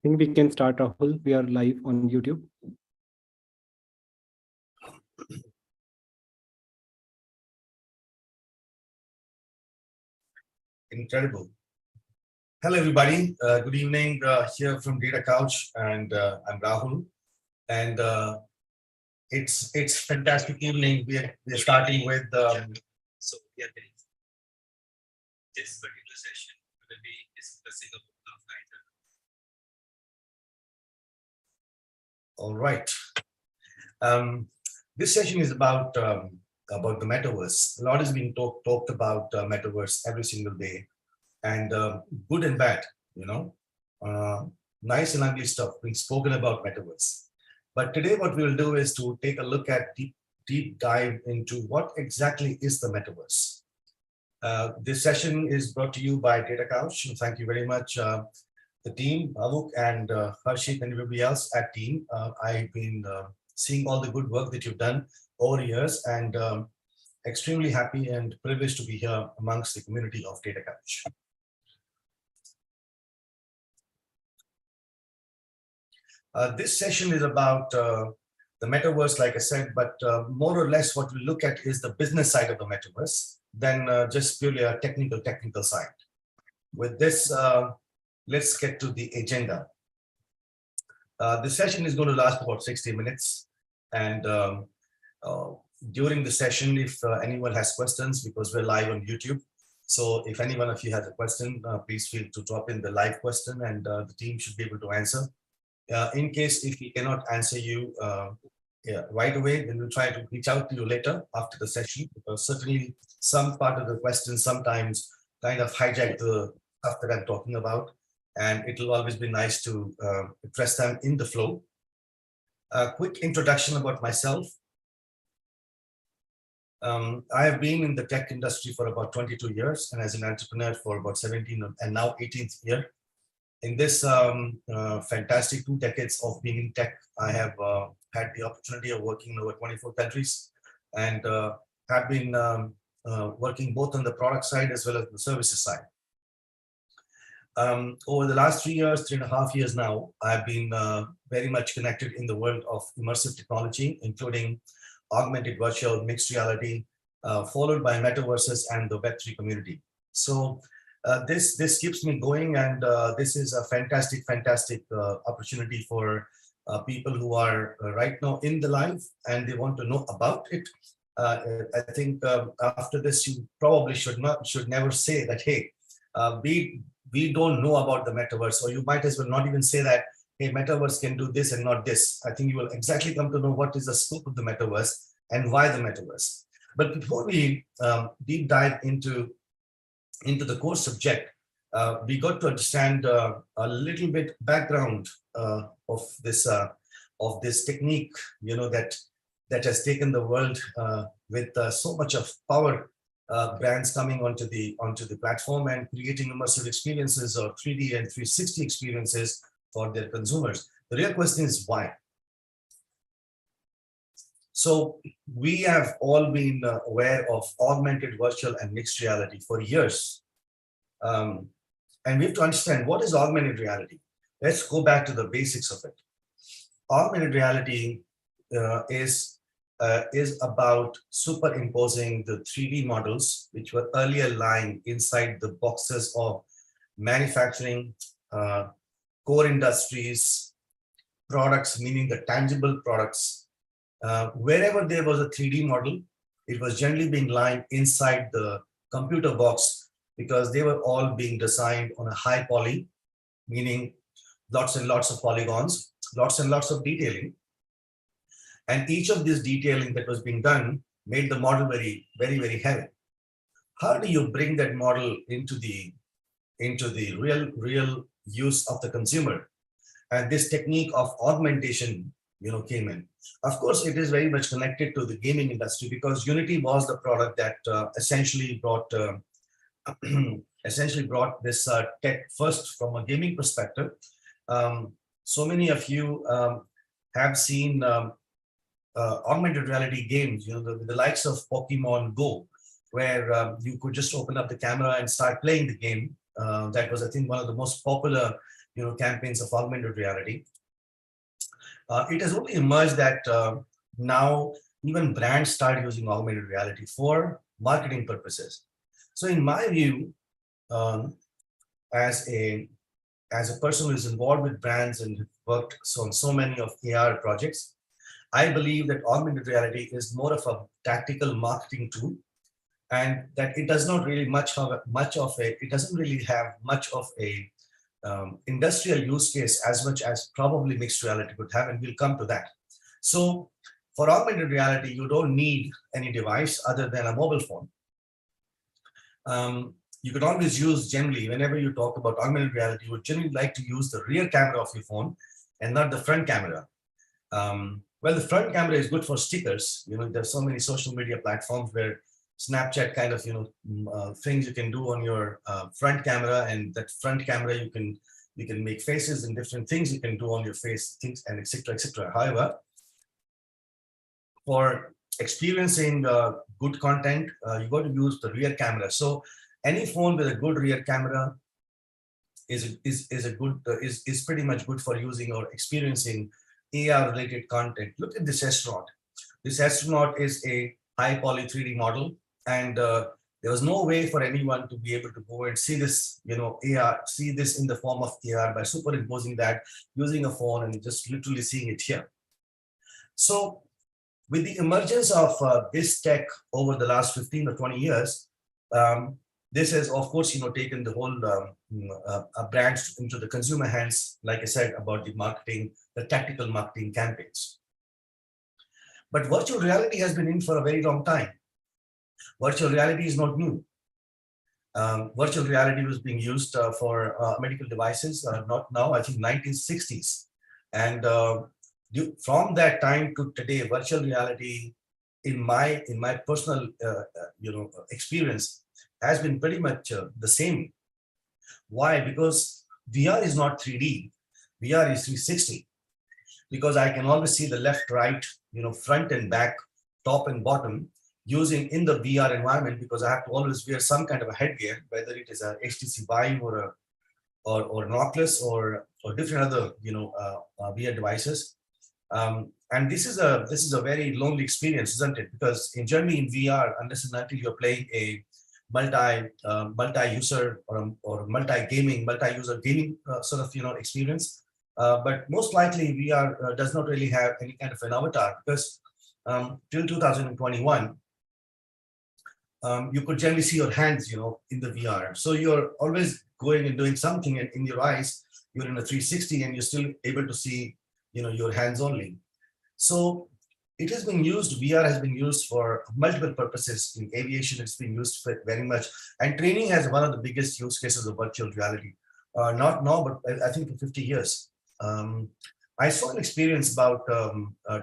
think we can start, Rahul. We are live on YouTube. Incredible. Hello, everybody. Good evening. Here from Data Couch, and I'm Rahul. And it's fantastic evening. We're starting with. So yeah, this particular session will be discussing about love writer. All right. This session is about the metaverse. A lot is being talked about metaverse every single day, and good and bad, nice and ugly stuff being spoken about metaverse. But today what we'll do is to take a look at deep dive into what exactly is the metaverse. This session is brought to you by Data Couch. Thank you very much, the team, Avuk and Harshit and everybody else at team. I've been seeing all the good work that you've done over years, and extremely happy and privileged to be here amongst the community of Data Couch. This session is about the metaverse, like I said, but more or less what we look at is the business side of the metaverse than just purely a technical side. With this, let's get to the agenda. The session is going to last about 60 minutes. And during the session, if anyone has questions, because we're live on YouTube, so if any one of you has a question, please feel to drop in the live question, and the team should be able to answer. In case if we cannot answer you right away, then we'll try to reach out to you later after the session, because certainly some part of the question sometimes kind of hijack the stuff that I'm talking about, and it will always be nice to address them in the flow. A quick introduction about myself. I have been in the tech industry for about 22 years, and as an entrepreneur for about 17 and now 18th year. In this fantastic 2 decades of being in tech, I have had the opportunity of working in over 24 countries, and have been working both on the product side as well as the services side. Over the last 3.5 years now, I've been very much connected in the world of immersive technology, including augmented virtual, mixed reality, followed by metaverses and the Web3 community. So this keeps me going, and this is a fantastic opportunity for people who are right now in the live and they want to know about it. I think after this, you probably should never say that, hey, we don't know about the metaverse, or you might as well not even say that, hey, metaverse can do this and not this. I think you will exactly come to know what is the scope of the metaverse and why the metaverse. But before we deep dive into the core subject, we got to understand a little bit background of this technique, that has taken the world with so much of power. Brands coming onto the platform and creating immersive experiences or 3D and 360 experiences for their consumers. The real question is why. So we have all been aware of augmented virtual and mixed reality for years. And we have to understand, what is augmented reality? Let's go back to the basics of it. Augmented reality is about superimposing the 3D models, which were earlier lying inside the boxes of manufacturing, core industries, products, meaning the tangible products. Wherever there was a 3D model, it was generally being lying inside the computer box, because they were all being designed on a high poly, meaning lots and lots of polygons, lots and lots of detailing. And each of this detailing that was being done made the model very heavy. How do you bring that model into the real use of the consumer? And this technique of augmentation, came in. Of course, it is very much connected to the gaming industry, because Unity was the product that essentially brought this tech first from a gaming perspective. So many of you have seen augmented reality games, the likes of Pokemon Go, where you could just open up the camera and start playing the game. That was, I think, one of the most popular campaigns of augmented reality. It has only emerged that now even brands start using augmented reality for marketing purposes. So in my view, um, as a person who is involved with brands and worked on so many of AR projects, I believe that augmented reality is more of a tactical marketing tool, and that it does not really it doesn't really have much of a industrial use case as much as probably mixed reality would have, and we'll come to that. So for augmented reality, you don't need any device other than a mobile phone. You can always use, generally, whenever you talk about augmented reality, you would generally like to use the rear camera of your phone and not the front camera. Well, the front camera is good for stickers. There's so many social media platforms where Snapchat kind of, things you can do on your front camera, and that front camera you can make faces and different things you can do on your face, things, and etc. etc. However, for experiencing good content, you got to use the rear camera. So any phone with a good rear camera is pretty much good for using or experiencing AR related content. Look at this astronaut. This astronaut is a high poly 3D model, and there was no way for anyone to be able to go and see this, AR, see this in the form of AR by superimposing that using a phone and just literally seeing it here. So with the emergence of this tech over the last 15 or 20 years, this has, of course, taken the whole brands into the consumer hands, like I said, about the marketing, the tactical marketing campaigns. But virtual reality has been in for a very long time. Virtual reality is not new. Virtual reality was being used for medical devices, not now, I think 1960s. And from that time to today, virtual reality, in my personal experience, has been pretty much the same. Why? Because VR is not 3D. VR is 360. Because I can always see the left, right, front and back, top and bottom, using in the VR environment, because I have to always wear some kind of a headgear, whether it is a HTC Vive or an Oculus or different other VR devices. And this is a very lonely experience, isn't it? Because generally in VR, unless and until you're playing a multi-user or multi-user gaming sort of experience, but most likely VR does not really have any kind of an avatar, because till 2021, you could generally see your hands, in the VR. So you're always going and doing something, and in your eyes, you're in a 360, and you're still able to see, your hands only. So it has been used. VR has been used for multiple purposes. In aviation, it's been used for very much, and training has one of the biggest use cases of virtual reality. Not now, but I think for 50 years. I saw an experience about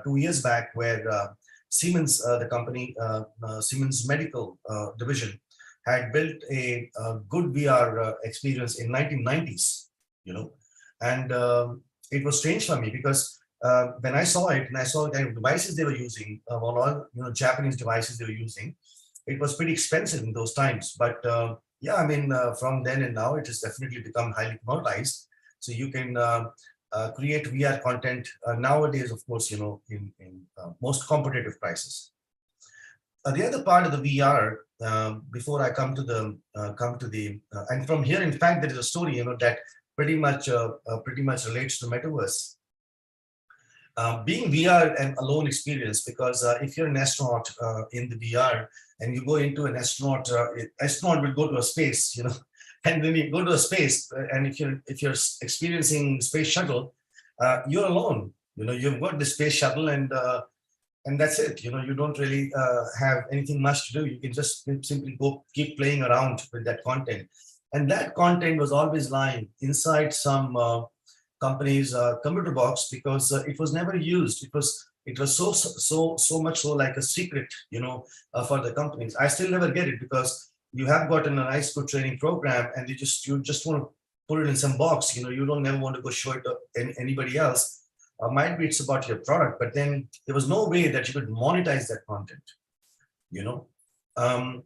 2 years back where Siemens, the company, Siemens Medical division, had built a good VR experience in 1990s, and it was strange for me, because when I saw it and I saw the kind of devices they were using, all Japanese devices they were using, it was pretty expensive in those times. But yeah, I mean, from then and now, it has definitely become highly commoditized. So you can create VR content nowadays, of course, in most competitive prices. The other part of the VR, before I come to the and from here, in fact, there is a story, that pretty much relates to Metaverse. Being VR an alone experience, because if you're an astronaut in the VR and you go into an astronaut will go to a space, and when you go to a space, and if you're experiencing space shuttle, you're alone. You've got the space shuttle, and that's it. You don't really have anything much to do. You can just simply go keep playing around with that content, and that content was always lying inside some company's computer box, because it was never used. It was so much so like a secret, for the companies. I still never get it, because you have gotten a nice good training program, and you just want to put it in some box. You don't never want to go show it to anybody else. Might be it's about your product, but then there was no way that you could monetize that content. And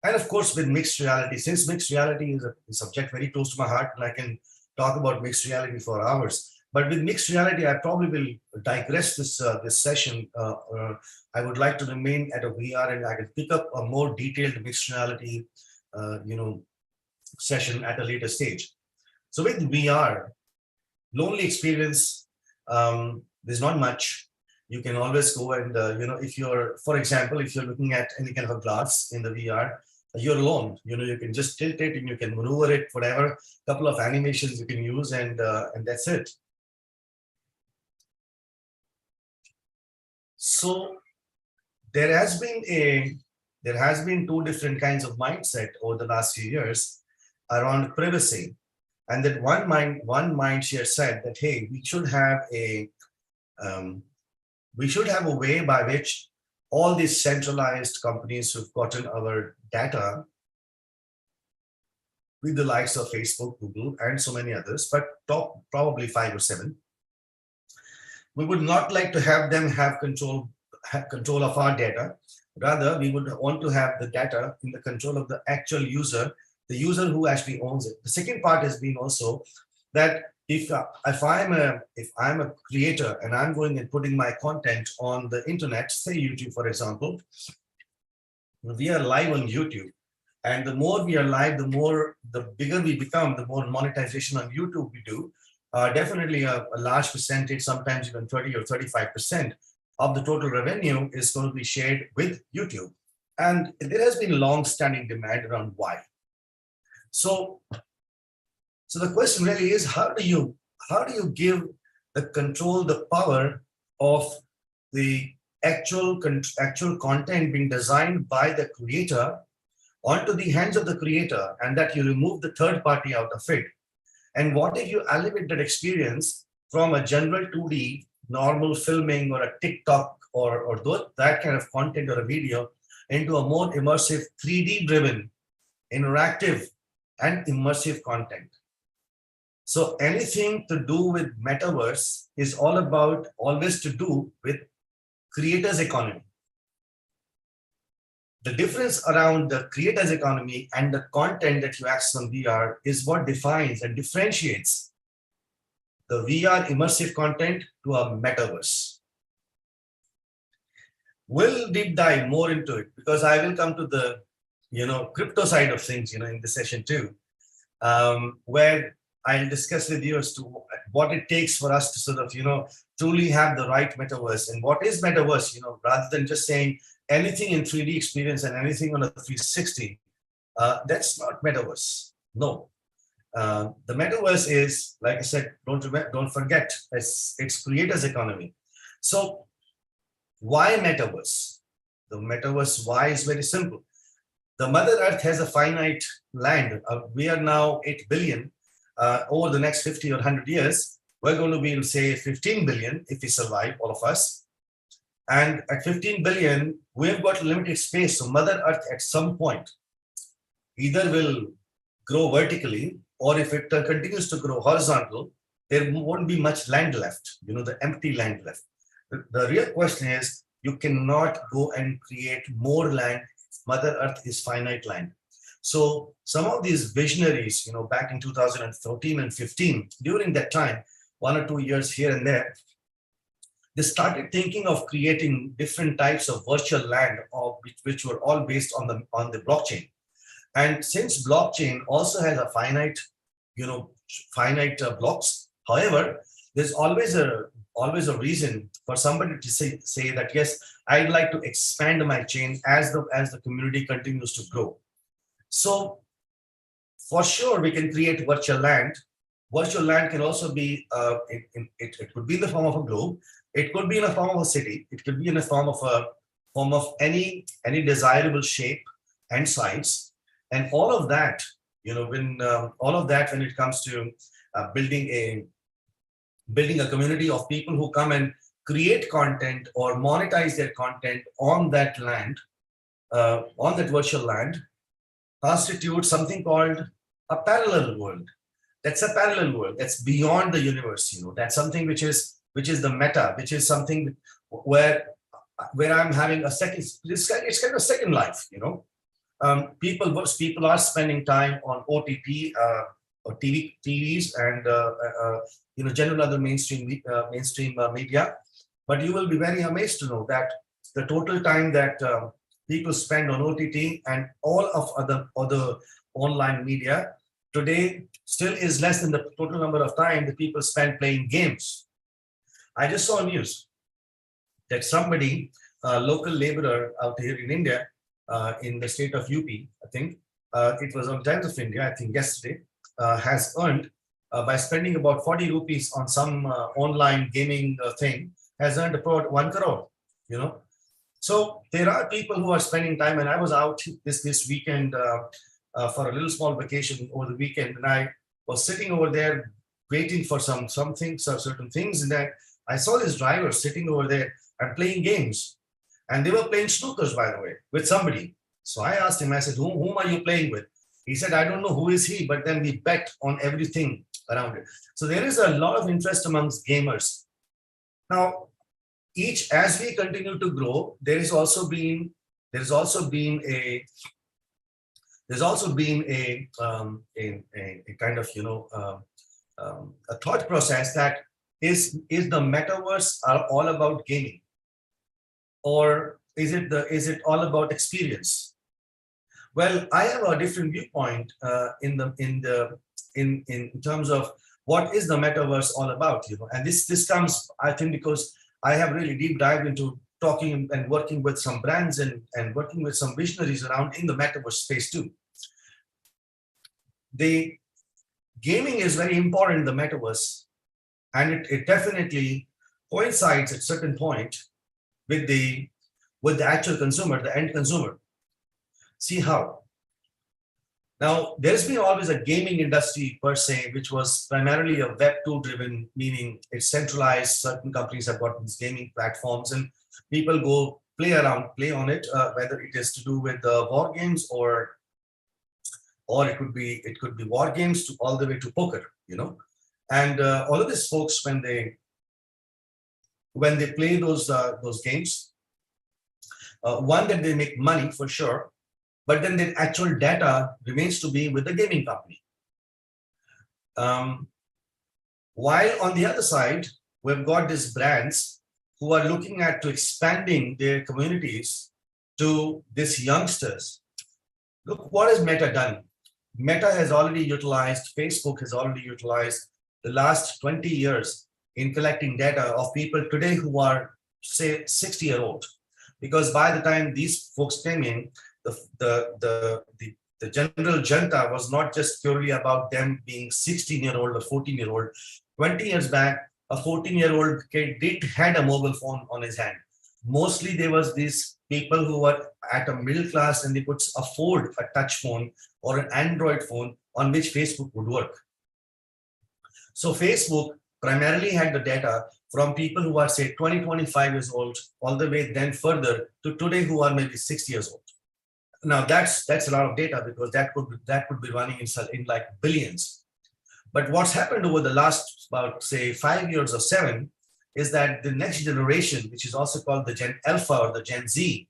of course, with mixed reality, since mixed reality is a subject very close to my heart, and I can talk about mixed reality for hours. But with mixed reality, I probably will digress this session. I would like to remain at a VR, and I can pick up a more detailed mixed reality, session at a later stage. So with VR, lonely experience, there's not much. You can always go and, if you're, for example, if you're looking at any kind of a glass in the VR, you're alone. You can just tilt it and you can maneuver it, whatever, couple of animations you can use, and that's it. So there has been two different kinds of mindset over the last few years around privacy. And that one share said that, hey, we should have a way by which all these centralized companies who've gotten our data, with the likes of Facebook, Google, and so many others, but top probably 5 or 7, we would not like to have them have control of our data. Rather, we would want to have the data in the control of the actual user, the user who actually owns it. The second part has been also that if I'm a creator and I'm going and putting my content on the internet, say YouTube, for example, we are live on YouTube. And the more we are live, the bigger we become, the more monetization on YouTube we do. Definitely a large percentage, sometimes even 30 or 35% of the total revenue is going to be shared with YouTube. And there has been long-standing demand around why. So the question really is, how do you give the control, the power of the actual content being designed by the creator onto the hands of the creator, and that you remove the third party out of it? And what if you elevate that experience from a general 2D normal filming or a TikTok or that kind of content or a video into a more immersive 3D driven, interactive and immersive content? So anything to do with metaverse is always to do with creators economy. The difference around the creators economy and the content that you access on VR is what defines and differentiates the VR immersive content to a metaverse. We'll deep dive more into it because I will come to the crypto side of things in the session too, where I'll discuss with you as to what it takes for us to sort of truly have the right metaverse. And what is metaverse, rather than just saying anything in 3D experience and anything on a 360, that's not metaverse. No. The metaverse is, like I said, don't forget, it's creators economy. So why metaverse? The metaverse why is very simple. The Mother Earth has a finite land. We are now 8 billion. Over the next 50 or 100 years, we're going to be, say, 15 billion if we survive, all of us. And at 15 billion, we've got limited space. So Mother Earth at some point either will grow vertically, or if it continues to grow horizontal, there won't be much land left, the empty land left. The real question is, you cannot go and create more land if Mother Earth is finite land. So some of these visionaries, back in 2013 and 15, during that time, 1 or 2 years here and there, they started thinking of creating different types of virtual land, which were all based on the blockchain. And since blockchain also has a finite blocks, however, there's always a reason for somebody to say that, yes, I'd like to expand my chain as the community continues to grow. So for sure, we can create virtual land. Virtual land can also be, it could be in the form of a globe. It could be in the form of a city. It could be in the form of any desirable shape and size. And all of that, when it comes to building a community of people who come and create content or monetize their content on that land, on that virtual land, constitutes something called a parallel world. That's a parallel world. That's beyond the universe. That's something which is the meta, which is something where I'm having a second. It's kind of a second life. People are spending time on OTT or TVs and general other mainstream media. But you will be very amazed to know that the total time that people spend on OTT and all of other online media today still is less than the total number of time that people spend playing games. I just saw news that somebody, a local laborer out here in India, in the state of UP, I think, it was on Times of India, I think yesterday, has earned, by spending about 40 rupees on some online gaming thing, has earned about 1 crore, you know. So there are people who are spending time, and I was out this weekend for a little small vacation over the weekend, and I was sitting over there waiting for some things or certain things, and then I saw this driver sitting over there and playing games, and they were playing snookers, by the way, with somebody. So I asked him, I said, whom are you playing with? He said, I don't know who is he, but then we bet on everything around it. So there is a lot of interest amongst gamers. Now, as we continue to grow, there's also been a kind of a thought process that is the metaverse all about gaming, or is it all about experience? Well, I have a different viewpoint in terms of what is the metaverse all about, and this comes, I think, because I have really deep dived into talking and working with some brands and working with some visionaries around in the metaverse space too. The gaming is very important in the metaverse, and it definitely coincides at a certain point with the actual consumer, the end consumer. See how? Now, there's been always a gaming industry per se, which was primarily a Web 2 driven, meaning it's centralized. Certain companies have got these gaming platforms, and people go play on it, whether it is to do with war games or it could be war games to all the way to poker, And all of these folks, when they play those games, one, that they make money for sure, but then the actual data remains to be with the gaming company. While on the other side, we've got these brands who are looking at expanding their communities to these youngsters. Look, what has Meta done? Meta has already utilized, Facebook has already utilized the last 20 years in collecting data of people today who are, say, 60-year-old. Because by the time these folks came in, the general janta was not just purely about them being 16-year-old or 14-year-old. 20 years back, a 14-year-old kid had a mobile phone on his hand. Mostly there was these people who were at a middle class and they could afford a touch phone or an Android phone on which Facebook would work. So Facebook primarily had the data from people who are, say, 20, 25 years old, all the way then further to today who are maybe 60 years old. Now that's a lot of data, because that could be running in like billions. But what's happened over the last about, say, 5 years or 7 is that the next generation, which is also called the Gen Alpha or the Gen Z,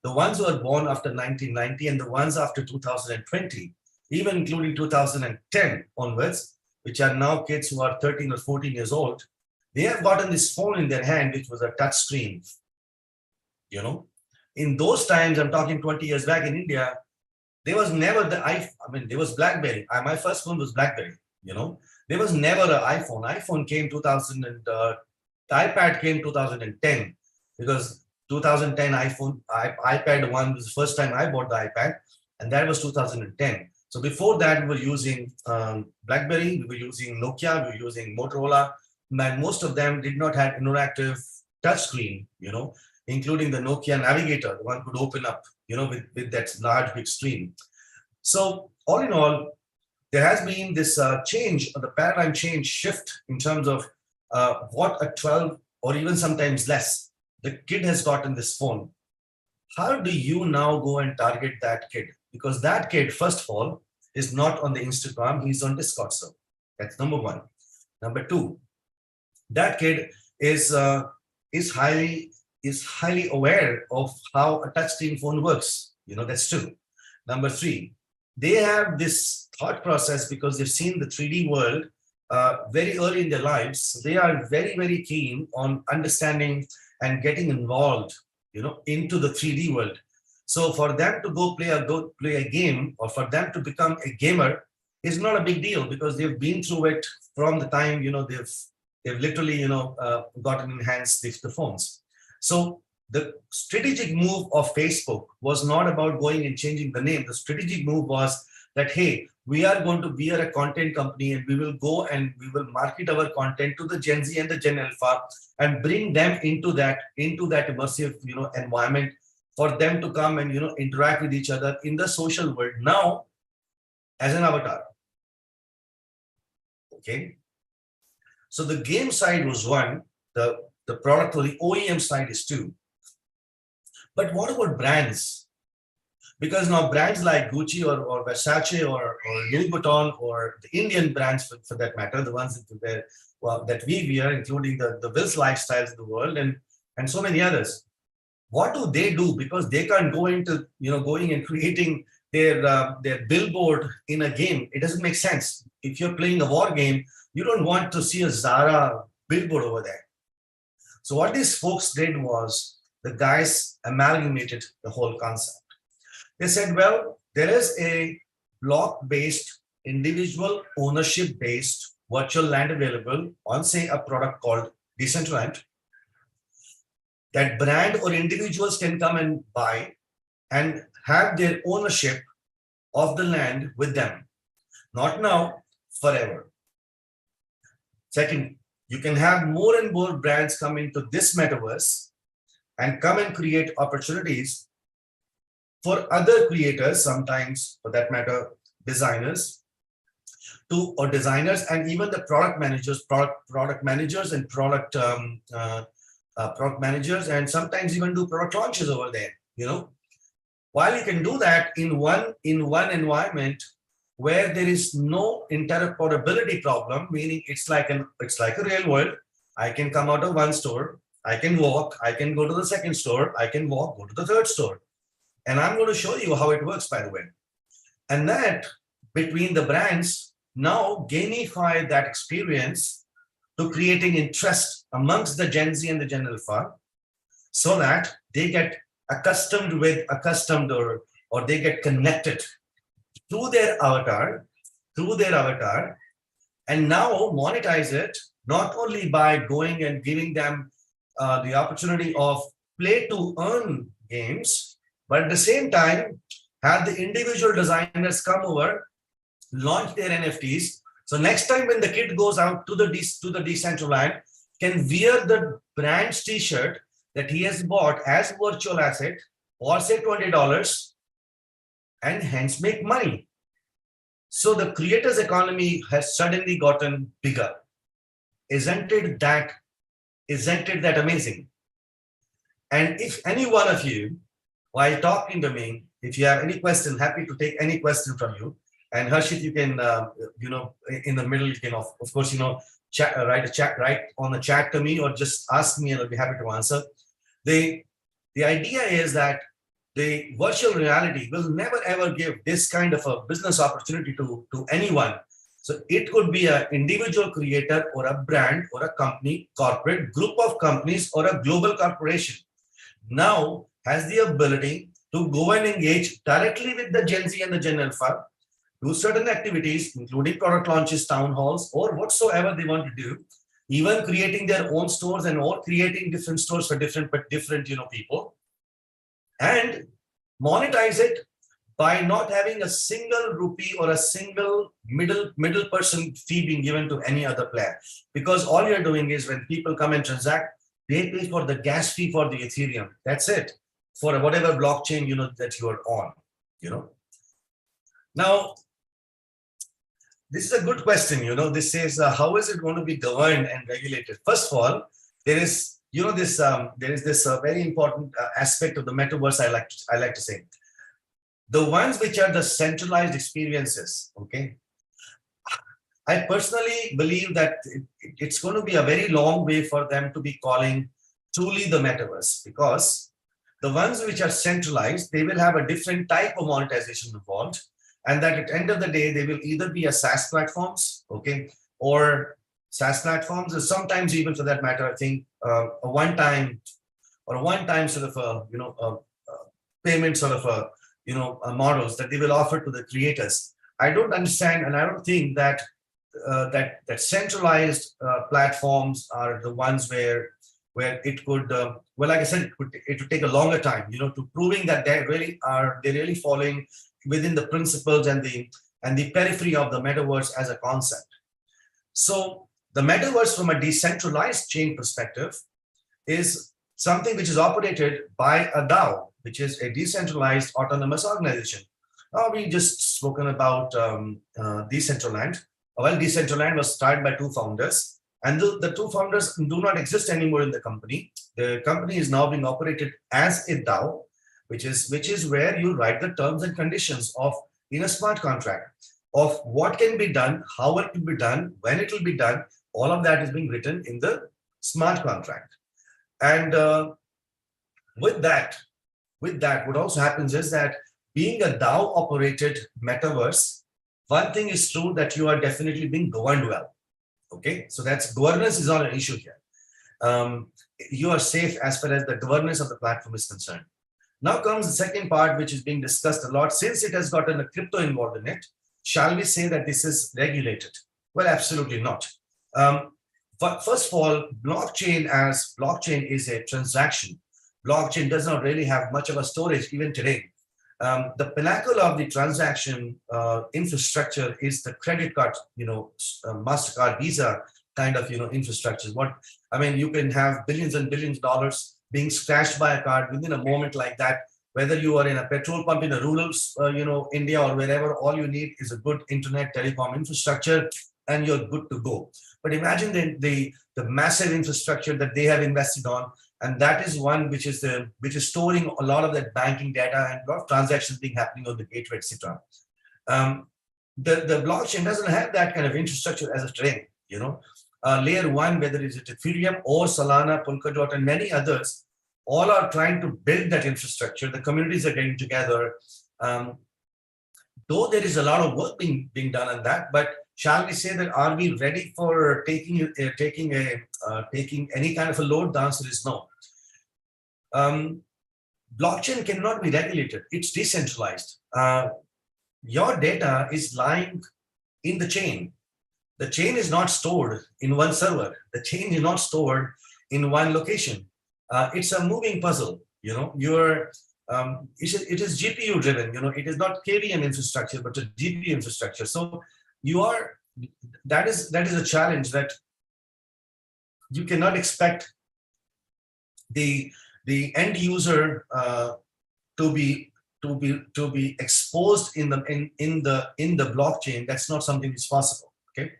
the ones who are born after 1990 and the ones after 2020, even including 2010 onwards, which are now kids who are 13 or 14 years old, they have gotten this phone in their hand, which was a touch screen. In those times, I'm talking 20 years back in India, there was never there was BlackBerry. My first phone was BlackBerry, There was never an iPhone. iPhone came 2000 and the iPad came 2010, because 2010 iPad 1 was the first time I bought the iPad, and that was 2010. So before that, we were using BlackBerry, we were using Nokia, we were using Motorola, and most of them did not have interactive touchscreen, including the Nokia Navigator, one could open up, with that large big screen. So all in all, there has been this change, the paradigm change shift in terms of what a 12 or even sometimes less, the kid has gotten this phone. How do you now go and target that kid? Because that kid, first of all, is not on the Instagram, he's on Discord server. That's number one. Number two, that kid is highly aware of how a touchscreen phone works. That's two. Number three, they have this thought process because they've seen the 3D world very early in their lives. They are very, very keen on understanding and getting involved, into the 3D world. So for them to go play a game, or for them to become a gamer, is not a big deal because they've been through it from the time they've literally gotten in hands the phones. So the strategic move of Facebook was not about going and changing the name. The strategic move was that, hey, we are a content company, and we will go and we will market our content to the Gen Z and the Gen Alpha and bring them into that immersive environment for them to come and interact with each other in the social world now as an avatar. Okay. So the game side was one, the product or the OEM side is two. But what about brands? Because now brands like Gucci or Versace or Louis Vuitton, or the Indian brands for that matter, the ones that we wear, including the Wills lifestyles of the world and so many others. What do they do? Because they can't go into going and creating their billboard in a game. It doesn't make sense. If you're playing a war game, you don't want to see a Zara billboard over there. So what these folks did was, the guys amalgamated the whole concept. They said, well, there is a block-based, individual ownership-based virtual land available on, say, a product called Decentraland, that brand or individuals can come and buy and have their ownership of the land with them. Not now, forever. Second, you can have more and more brands come into this metaverse and come and create opportunities for other creators, sometimes for that matter, designers, and even the product managers and product managers, and sometimes even do product launches over there. While you can do that in one environment where there is no interoperability problem, meaning it's like a real world. I can come out of one store, I can walk, I can go to the second store, I can walk, go to the third store. And I'm going to show you how it works, by the way. And that between the brands now gamify that experience to creating interest amongst the Gen Z and the Gen Alpha, so that they get accustomed or they get connected through their avatar, and now monetize it, not only by going and giving them the opportunity of play to earn games, but at the same time, have the individual designers come over, launch their NFTs. So next time when the kid goes out to the Decentraland, can wear the brand's t-shirt that he has bought as virtual asset for say $20 and hence make money. So the creators economy has suddenly gotten bigger. Isn't it that amazing? And if any one of you, while talking to me, if you have any question, happy to take any question from you. And Harshit, you can, in the middle, you can of course, write on the chat to me, or just ask me and I'll be happy to answer. The idea is that the virtual reality will never ever give this kind of a business opportunity to anyone. So it could be an individual creator or a brand or a company, corporate, group of companies, or a global corporation now has the ability to go and engage directly with the Gen Z and the Gen Alpha, do certain activities, including product launches, town halls, or whatsoever they want to do, even creating their own stores or creating different stores for different people, and monetize it by not having a single rupee or a single middle person fee being given to any other player. Because all you're doing is when people come and transact, they pay for the gas fee for the Ethereum. That's it, for whatever blockchain that you are on. Now, this is a good question. This says, how is it going to be governed and regulated? First of all, there is this very important aspect of the metaverse. I like to say, the ones which are the centralized experiences. Okay, I personally believe that it's going to be a very long way for them to be calling truly the metaverse, because the ones which are centralized, they will have a different type of monetization involved. and that at the end of the day, they will either be a SaaS platforms, okay, or SaaS platforms, or sometimes even for that matter, I think a one-time sort of payment sort of models that they will offer to the creators. I don't understand, and I don't think that that centralized platforms are the ones where it could well, like I said, it would take a longer time, to proving that they're really following within the principles and the periphery of the metaverse as a concept. So the metaverse from a decentralized chain perspective is something which is operated by a DAO, which is a decentralized autonomous organization. Now, we just spoken about Decentraland. Well, Decentraland was started by two founders, and the two founders do not exist anymore in the company. The company is now being operated as a DAO, which is where you write the terms and conditions of in a smart contract of what can be done, how it will be done, when it will be done. All of that is being written in the smart contract. And with that, what also happens is that being a DAO operated metaverse, one thing is true, that you are definitely being governed well. Okay, so that's governance is not an issue here. You are safe as far as the governance of the platform is concerned. Now comes the second part, which is being discussed a lot since it has gotten a crypto involved in it. Shall we say that this is regulated? Well, absolutely not. But first of all, blockchain is a transaction. Blockchain does not really have much of a storage even today. The pinnacle of the transaction infrastructure is the credit card, MasterCard, Visa kind of, infrastructure. You can have billions and billions of dollars being scratched by a card within a moment like that. Whether you are in a petrol pump in a rural, India or wherever, all you need is a good internet telecom infrastructure, and you're good to go. But imagine the massive infrastructure that they have invested on, and that is one which is storing a lot of that banking data and a lot of transactions being happening on the gateway, etc. The blockchain doesn't have that kind of infrastructure as a terrain. Layer one, whether it's Ethereum or Solana, Polkadot, and many others, all are trying to build that infrastructure. The communities are getting together. Though there is a lot of work being done on that, but shall we say that are we ready for taking any kind of a load? The answer is no. Blockchain cannot be regulated. It's decentralized. Your data is lying in the chain. The chain is not stored in one server. The chain is not stored in one location. It's a moving puzzle. It is GPU driven. It is not KVM infrastructure, but a GPU infrastructure. So that is a challenge that you cannot expect the end user to be exposed in the blockchain. That's not something that's possible. Okay.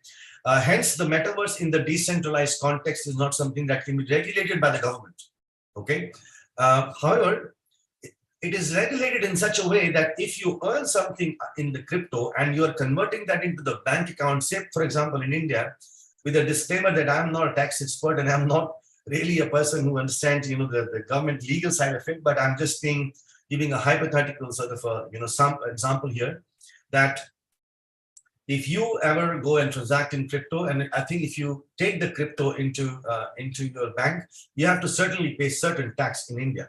Hence, the metaverse in the decentralized context is not something that can be regulated by the government. Okay. However, it is regulated in such a way that if you earn something in the crypto and you are converting that into the bank account, say, for example, in India, with a disclaimer that I'm not a tax expert and I'm not really a person who understands, the government legal side of it, but I'm just giving a hypothetical sort of, some example here, that if you ever go and transact in crypto, and I think if you take the crypto into your bank, you have to certainly pay certain tax in India,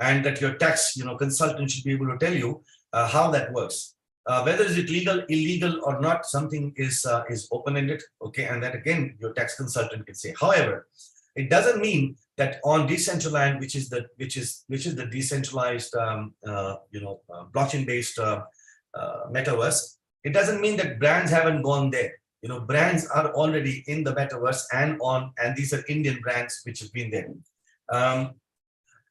and that your tax, consultant should be able to tell you how that works. Whether is it legal, illegal, or not, something is open-ended, okay, and that again your tax consultant can say. However, it doesn't mean that on Decentraland, which is the decentralized, blockchain-based metaverse, it doesn't mean that brands haven't gone there. Brands are already in the metaverse and these are Indian brands which have been there.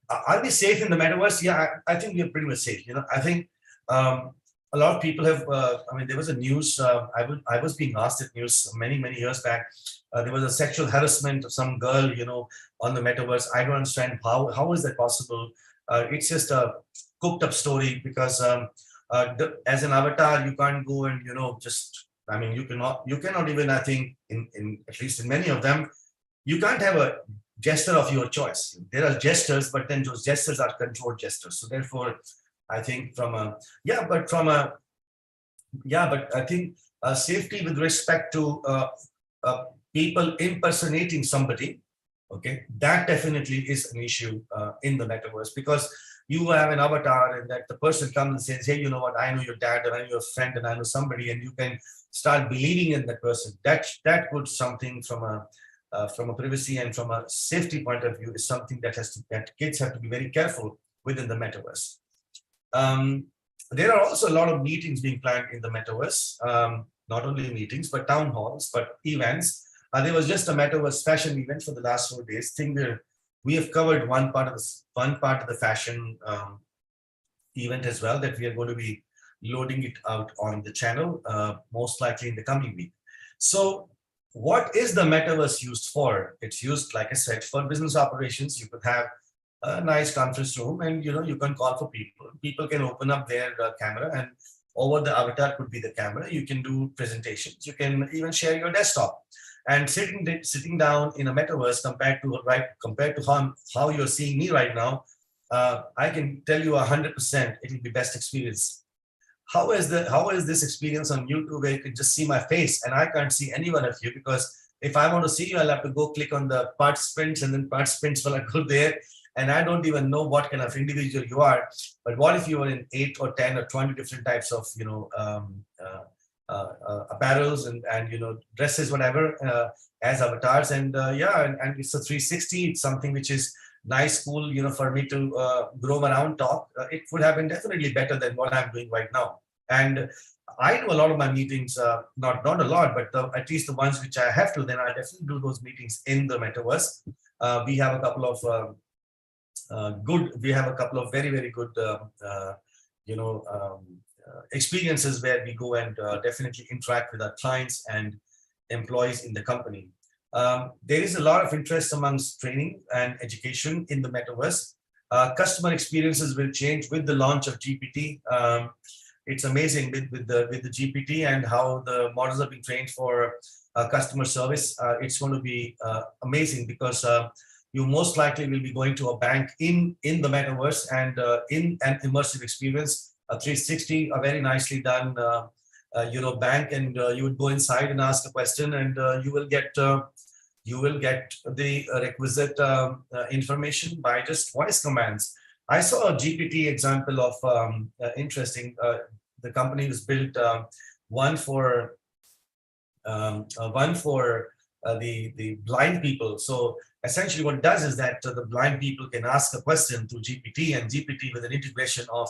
Are we safe in the metaverse? Yeah, I think we're pretty much safe. I think a lot of people have. There was a news. I was being asked at news many years back. There was a sexual harassment of some girl, on the metaverse. I don't understand how is that possible. It's just a cooked up story because as an avatar, you can't go and you cannot even, I think, in at least in many of them, you can't have a gesture of your choice. There are gestures, but then those gestures are controlled gestures. So therefore, I think from a Yeah, but I think safety with respect to people impersonating somebody, okay, that definitely is an issue in the metaverse, because you have an avatar and that the person comes and says, hey, you know what, I know your dad and I know your friend and I know somebody, and you can start believing in that person. That would something from a privacy and from a safety point of view is something that kids have to be very careful within the metaverse. There are also a lot of meetings being planned in the metaverse, not only meetings, but town halls, but events. There was just a metaverse fashion event for the last 4 days. Think we have covered one part of the fashion event as well, that we are going to be loading it out on the channel, most likely in the coming week. So what is the metaverse used for? It's used, like I said, for business operations. You could have a nice conference room, and you can call for people. People can open up their camera, and over the avatar could be the camera. You can do presentations. You can even share your desktop. And sitting down in a metaverse compared to how you're seeing me right now, I can tell you 100% it will be best experience. How is this experience on YouTube where you can just see my face and I can't see any one of you? Because if I want to see you, I'll have to go click on the participants, and then participants will go there, and I don't even know what kind of individual you are. But what if you are in 8 or 10 or 20 different types of apparels and dresses, whatever, as avatars, and and it's a 360. It's something which is nice, cool, for me to roam around, talk. It would have been definitely better than what I'm doing right now. And I do a lot of my meetings, not a lot, but at least the ones which I have to, then I definitely do those meetings in the metaverse. We have a couple of very, very good, experiences where we go and definitely interact with our clients and employees in the company. There is a lot of interest amongst training and education in the metaverse. Customer experiences will change with the launch of GPT. It's amazing with the GPT and how the models are being trained for customer service. It's going to be amazing, because you most likely will be going to a bank in the metaverse, and in an immersive experience, a 360, a very nicely done bank, and you would go inside and ask a question, and you will get the requisite information by just voice commands. I saw a GPT example of interesting. The company was built one for the blind people. So essentially what it does is that the blind people can ask a question to GPT, and GPT, with an integration of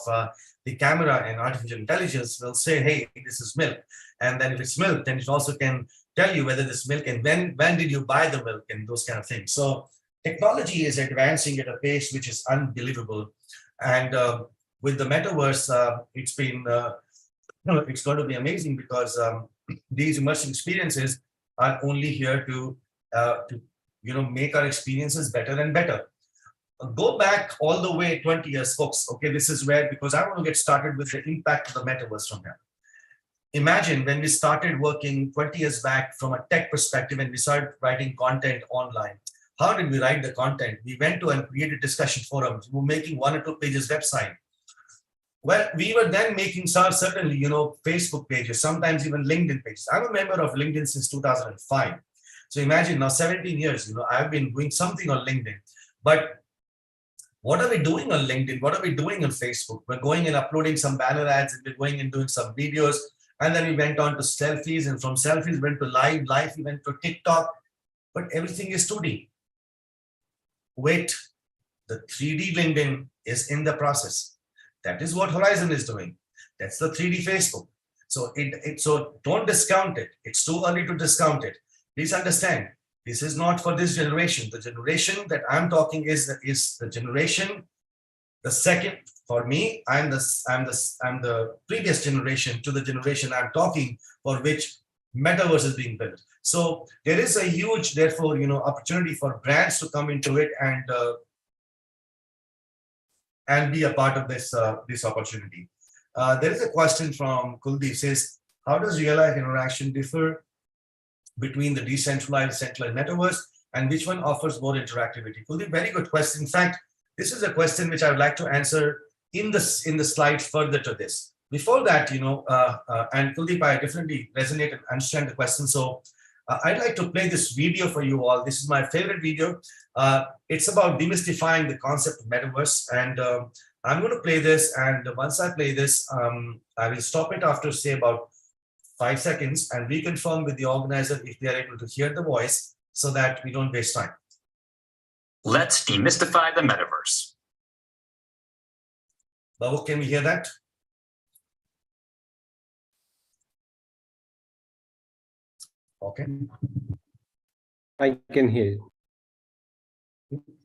the camera and artificial intelligence, will say, hey, this is milk. And then if it's milk, then it also can tell you whether this milk and when did you buy the milk, and those kind of things. So technology is advancing at a pace which is unbelievable. And with the metaverse, it's going to be amazing, because these immersive experiences are only here to make our experiences better and better. Go back all the way 20 years, folks. Okay, this is where, because I want to get started with the impact of the metaverse from here. Imagine when we started working 20 years back from a tech perspective, and we started writing content online. How did we write the content? We went to and created discussion forums. We were making 1 or 2 pages website. Well, we were then making certainly, Facebook pages, sometimes even LinkedIn pages. I'm a member of LinkedIn since 2005. So imagine now 17 years, I've been doing something on LinkedIn. But what are we doing on LinkedIn? What are we doing on Facebook? We're going and uploading some banner ads, and we're going and doing some videos. And then we went on to selfies, and from selfies went to live, we went to TikTok, but everything is 2D. Wait, the 3D LinkedIn is in the process. That is what Horizon is doing. That's the 3D Facebook. So so don't discount it. It's too early to discount it. Please understand, this is not for this generation. The generation that I'm talking is the generation, the second. For me, I'm the previous generation to the generation I'm talking, for which metaverse is being built. So there is a huge, therefore, opportunity for brands to come into it and be a part of this opportunity. There is a question from Kuldeep, says, how does real life interaction differ between the decentralized, centralized metaverse, and which one offers more interactivity? Kuldeep, very good question. In fact, this is a question which I would like to answer in the slide further to this, before that, and Kuldeep, I definitely resonate and understand the question. So I'd like to play this video for you all. This is my favorite video. It's about demystifying the concept of metaverse. And I'm going to play this. And once I play this, I will stop it after, say, about 5 seconds and reconfirm with the organizer if they are able to hear the voice so that we don't waste time. Let's demystify the metaverse. Babu, can we hear that? Okay. I can hear you.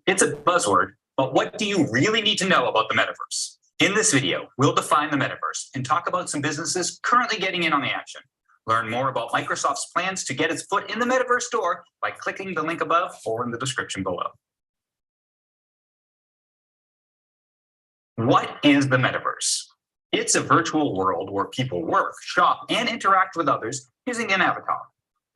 It's a buzzword, but what do you really need to know about the metaverse? In this video, we'll define the metaverse and talk about some businesses currently getting in on the action. Learn more about Microsoft's plans to get its foot in the metaverse door by clicking the link above or in the description below. What is the metaverse? It's a virtual world where people work, shop, and interact with others using an avatar.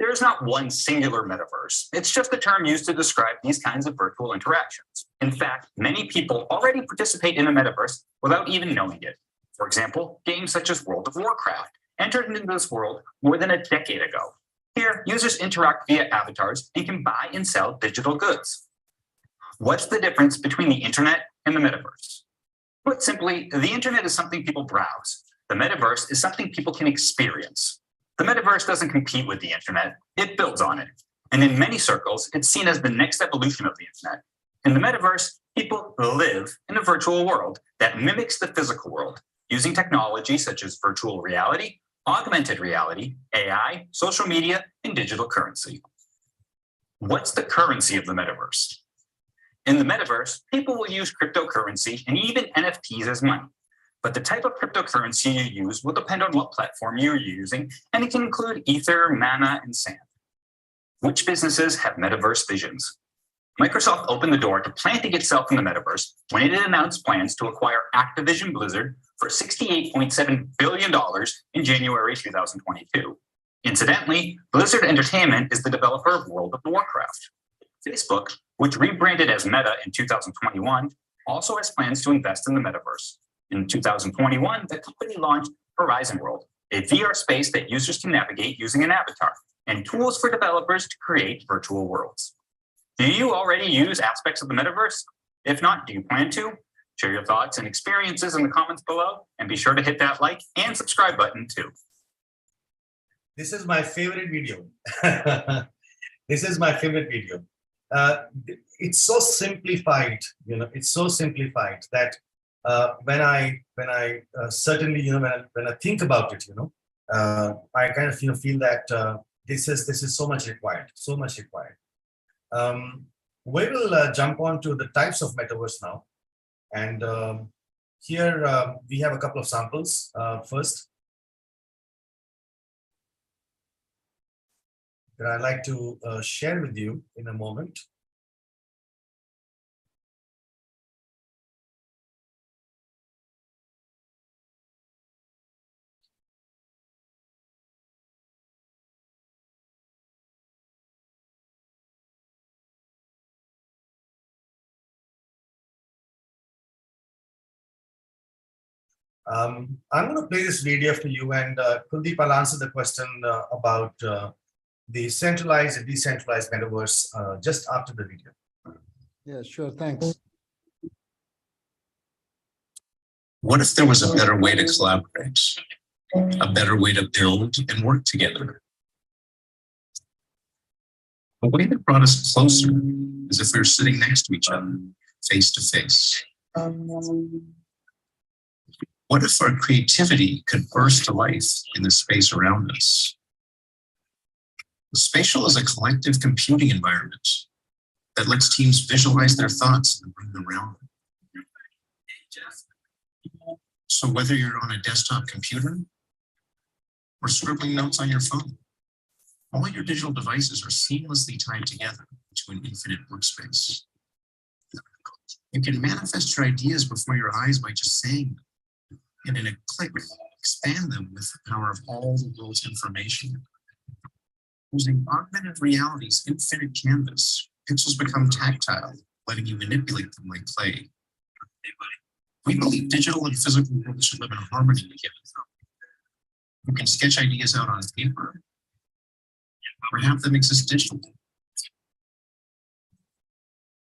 There is not one singular metaverse. It's just a term used to describe these kinds of virtual interactions. In fact, many people already participate in a metaverse without even knowing it. For example, games such as World of Warcraft entered into this world more than a decade ago. Here, users interact via avatars and can buy and sell digital goods. What's the difference between the internet and the metaverse? Put simply, the internet is something people browse. The metaverse is something people can experience. The metaverse doesn't compete with the internet, it builds on it. And in many circles, it's seen as the next evolution of the internet. In the metaverse, people live in a virtual world that mimics the physical world, using technology such as virtual reality, augmented reality, AI, social media, and digital currency. What's the currency of the metaverse? In the metaverse, people will use cryptocurrency and even NFTs as money. But the type of cryptocurrency you use will depend on what platform you're using, and it can include Ether, Mana, and Sand. Which businesses have metaverse visions? Microsoft opened the door to planting itself in the metaverse when it announced plans to acquire Activision Blizzard for $68.7 billion in January 2022. Incidentally, Blizzard Entertainment is the developer of World of Warcraft. Facebook, which rebranded as Meta in 2021, also has plans to invest in the metaverse. In 2021, the company launched Horizon World, a VR space that users can navigate using an avatar, and tools for developers to create virtual worlds. Do you already use aspects of the metaverse? If not, do you plan to? Share your thoughts and experiences in the comments below, and be sure to hit that like and subscribe button too. This is my favorite video. This is my favorite video. It's so simplified, it's so simplified that when I certainly, when I think about it, I kind of feel that this is so much required, so much required. We will jump on to the types of metaverse now, and here we have a couple of samples. First, that I'd like to share with you in a moment. I'm going to play this video for you, and Kuldeep, I'll answer the question about the centralized and decentralized metaverse just after the video. Yeah, sure. Thanks. What if there was a better way to collaborate, a better way to build and work together? A way that brought us closer, as if we were sitting next to each other, face to face. What if our creativity could burst to life in the space around us? The spatial is a collective computing environment that lets teams visualize their thoughts in the room around them. So whether you're on a desktop computer or scribbling notes on your phone, all your digital devices are seamlessly tied together into an infinite workspace. You can manifest your ideas before your eyes by just saying them, and in a click, expand them with the power of all the world's information. Using augmented reality's infinite canvas, pixels become tactile, letting you manipulate them like clay. We believe digital and physical worlds should live in harmony together. You can sketch ideas out on paper or have them exist digitally.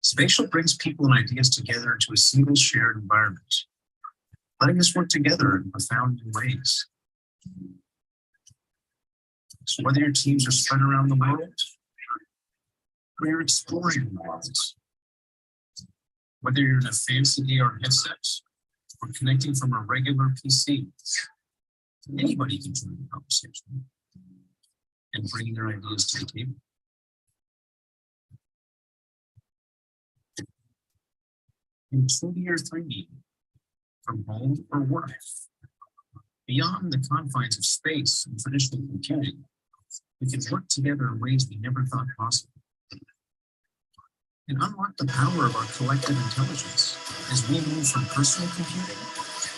Spatial brings people and ideas together into a single shared environment, letting us work together in profound ways. So whether your teams are spread around the world, or you're exploring the world, whether you're in a fancy AR headset or connecting from a regular PC, anybody can join the conversation and bring their ideas to the table. In 2D or 3D, from home or work, beyond the confines of space and traditional computing, we can work together in ways we never thought possible and unlock the power of our collective intelligence as we move from personal computing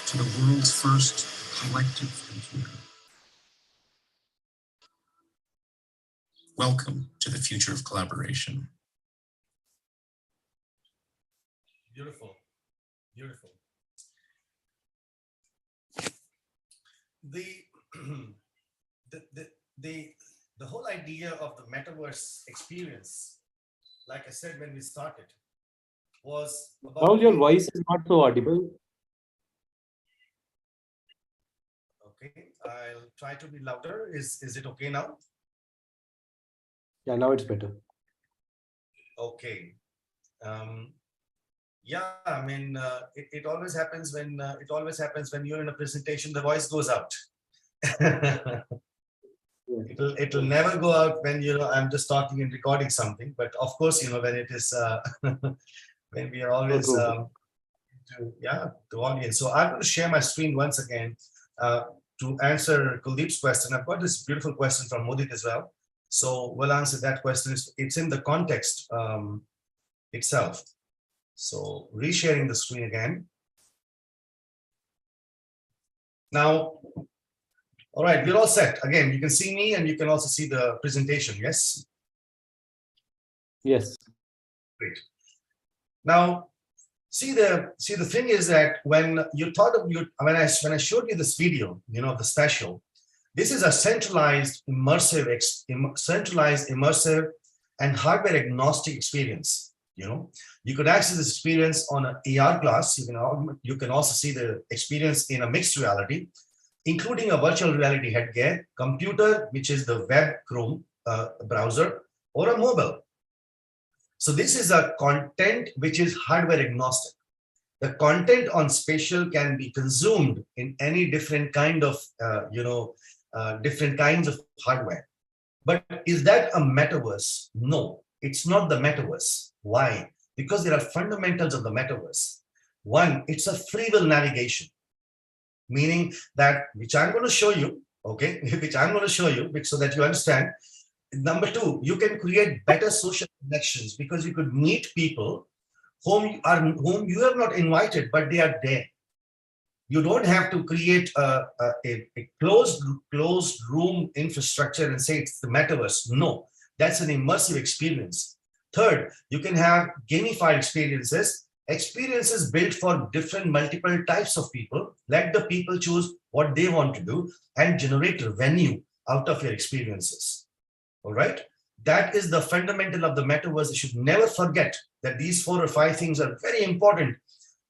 to the world's first collective computer. Welcome to the future of collaboration. Beautiful, beautiful. The whole idea of the metaverse experience, like I said when we started, was about. Rahul, your voice is not so audible. Okay, I'll try to be louder. Is it okay now? Yeah, now it's better. Okay. Yeah, I mean, it always happens when you're in a presentation, the voice goes out. It'll never go out when I'm just talking and recording something. But of course, when it is when we are always to audience. So I'm going to share my screen once again to answer Kuldeep's question. I've got this beautiful question from Mudit as well. So we'll answer that question. It's in the context itself. So resharing the screen again. Now, all right, we're all set. Again, you can see me and you can also see the presentation, yes? Yes. Great. Now, see the thing is that when you thought of when I showed you this video, the special, this is a centralized immersive and hardware agnostic experience. You could access this experience on an AR glass. You can also see the experience in a mixed reality, including a virtual reality headgear, computer, which is the web Chrome browser, or a mobile. So this is a content which is hardware agnostic. The content on spatial can be consumed in any different kind of, different kinds of hardware. But is that a metaverse? No, it's not the metaverse. Why? Because there are fundamentals of the metaverse. One, it's a free will navigation, meaning that, which I'm going to show you, okay, which I'm going to show you so that you understand. Number two, you can create better social connections because you could meet people whom you have not invited, but they are there. You don't have to create a closed room infrastructure and say it's the metaverse. No, that's an immersive experience. Third, you can have gamified experiences built for different multiple types of people. Let the people choose what they want to do and generate revenue out of your experiences. All right. That is the fundamental of the metaverse. You should never forget that these 4 or 5 things are very important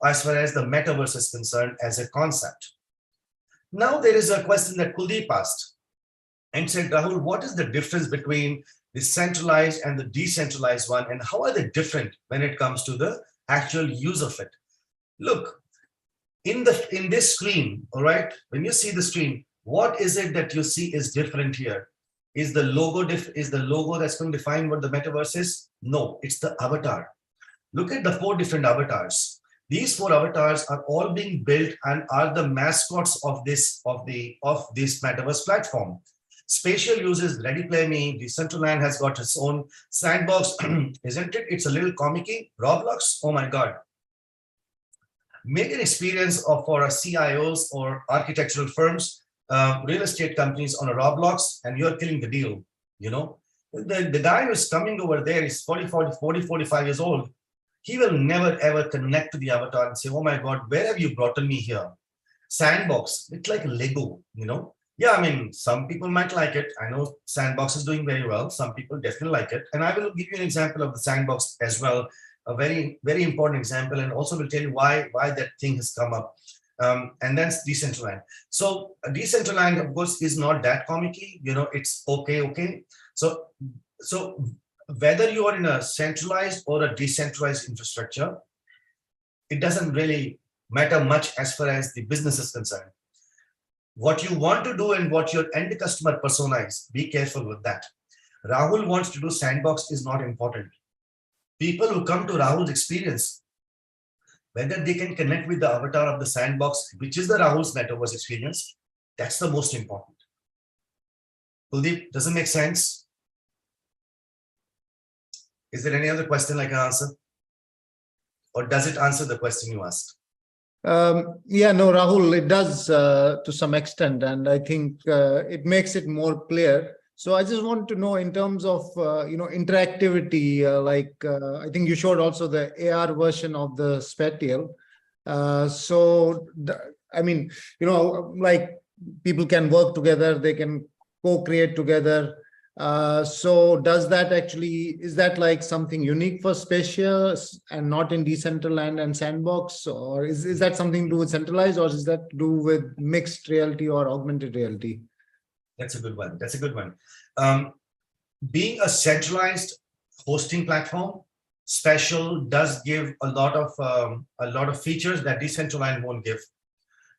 as far as the metaverse is concerned as a concept. Now there is a question that Kuldeep asked and said, Rahul, what is the difference between the centralized and the decentralized one, and how are they different when it comes to the actual use of it? Look, in this screen, all right, when you see the screen, what is it that you see is different here? Is the logo that's going to define what the metaverse is? No, it's the avatar. Look at the 4 different avatars. These 4 avatars are all being built and are the mascots of this metaverse platform. Spatial uses Ready Play Me. Decentraland has got its own sandbox, isn't it? It's a little comic-y. Roblox, oh my God. Make an experience for our CIOs or architectural firms, real estate companies on a Roblox, and you're killing the deal. The guy who's coming over there is 45 years old. he will never ever connect to the avatar and say, oh my God, where have you brought me here? Sandbox, it's like a Lego, you know? Yeah, I mean, some people might like it. I know Sandbox is doing very well. Some people definitely like it. And I will give you an example of the Sandbox as well, a very, very important example, and also will tell you why that thing has come up. And that's Decentraland. So Decentraland, of course, is not that comicky, you know, it's okay. So whether you are in a centralized or a decentralized infrastructure, it doesn't really matter much as far as the business is concerned. What you want to do and what your end customer persona is, be careful with that. Rahul wants to do Sandbox is not important. People who come to Rahul's experience, whether they can connect with the avatar of the Sandbox, which is the Rahul's Metaverse experience, that's the most important. Kuldeep, does it make sense? Is there any other question I can answer? Or does it answer the question you asked? Yeah, no, Rahul, it does to some extent, and I think it makes it more clear. So I just want to know in terms of, interactivity, I think you showed also the AR version of the Spatial. I mean, like people can work together, they can co-create together. So does that actually, is that like something unique for Spatial and not in Decentraland and Sandbox, or is that something to do with centralized, or is that to do with mixed reality or augmented reality? That's a good one. That's a good one. Being a centralized hosting platform, Spatial does give a lot of features that Decentraland won't give.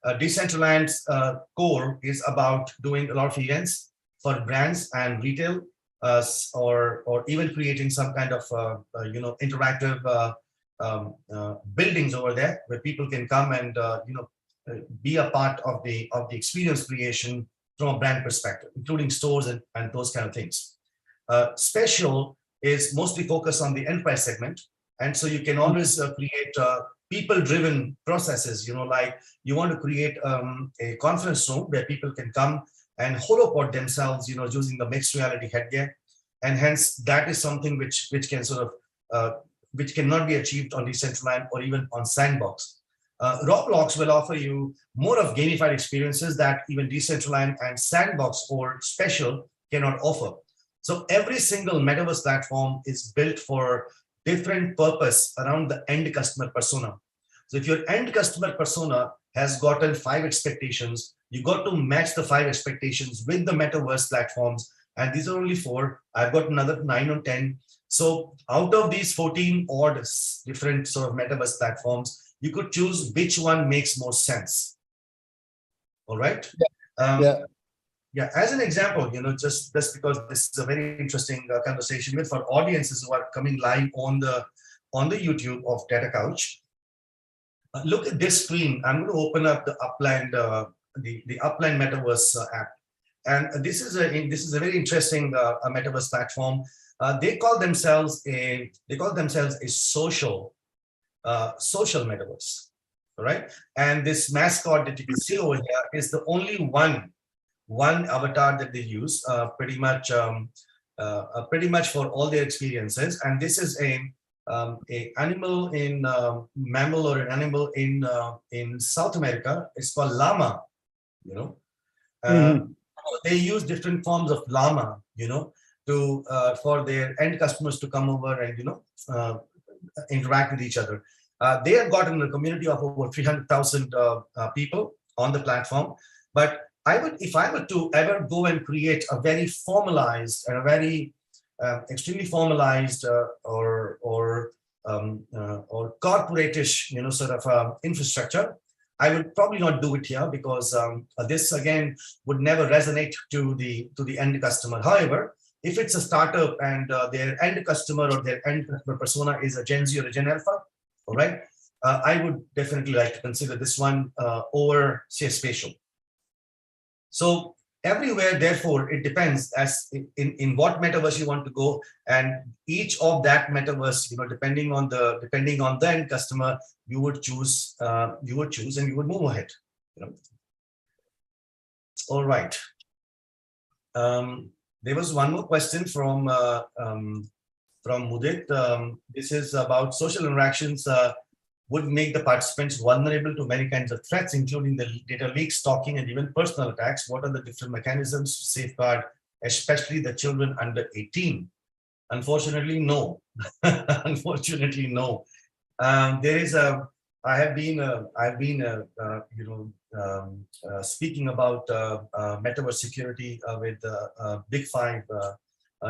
Decentraland's core is about doing a lot of events for brands and retail, or even creating some kind of interactive buildings over there where people can come and be a part of the experience creation from a brand perspective, including stores and those kind of things. Spatial is mostly focused on the enterprise segment, and so you can always create people-driven processes. Like you want to create a conference room where people can come and holopod themselves, using the mixed reality headgear, and hence that is something which can sort of which cannot be achieved on Decentraland or even on Sandbox. Roblox will offer you more of gamified experiences that even Decentraland and Sandbox or Spatial cannot offer. So every single Metaverse platform is built for different purpose around the end customer persona. So if your end customer persona has gotten 5 expectations, you got to match the 5 expectations with the Metaverse platforms. And these are only 4. I've got another 9 or 10. So out of these 14 odd different sort of Metaverse platforms, you could choose which one makes more sense. All right. Yeah. As an example, just because this is a very interesting conversation, even for audiences who are coming live on the YouTube of Data Couch. Look at this screen. I'm going to open up the Upland the Upland Metaverse app, and this is a very interesting Metaverse platform. They call themselves a social Metaverse, all right? And this mascot that you can see over here is the only one avatar that they use, pretty much for all their experiences. And this is a animal in mammal or an animal in South America. It's called llama. They use different forms of llama, to for their end customers to come over and interact with each other. They have gotten a community of over 300,000 people on the platform. But if I were to ever go and create a very formalized and a very extremely formalized or corporate-ish, sort of infrastructure, I would probably not do it here because this again would never resonate to the end customer. However, if it's a startup and their end customer or their end customer persona is a Gen Z or a Gen Alpha, all right, I would definitely like to consider this one over, say, Spatial. So everywhere, therefore, it depends as in what metaverse you want to go, and each of that metaverse, depending on the end customer, you would choose and you would move ahead. All right. There was one more question from from Mudit. This is about social interactions would make the participants vulnerable to many kinds of threats, including the data leaks, stalking, and even personal attacks. What are the different mechanisms to safeguard, especially the children under 18? Unfortunately, no. Unfortunately, no. There is a. I've been speaking about metaverse security with Big Five,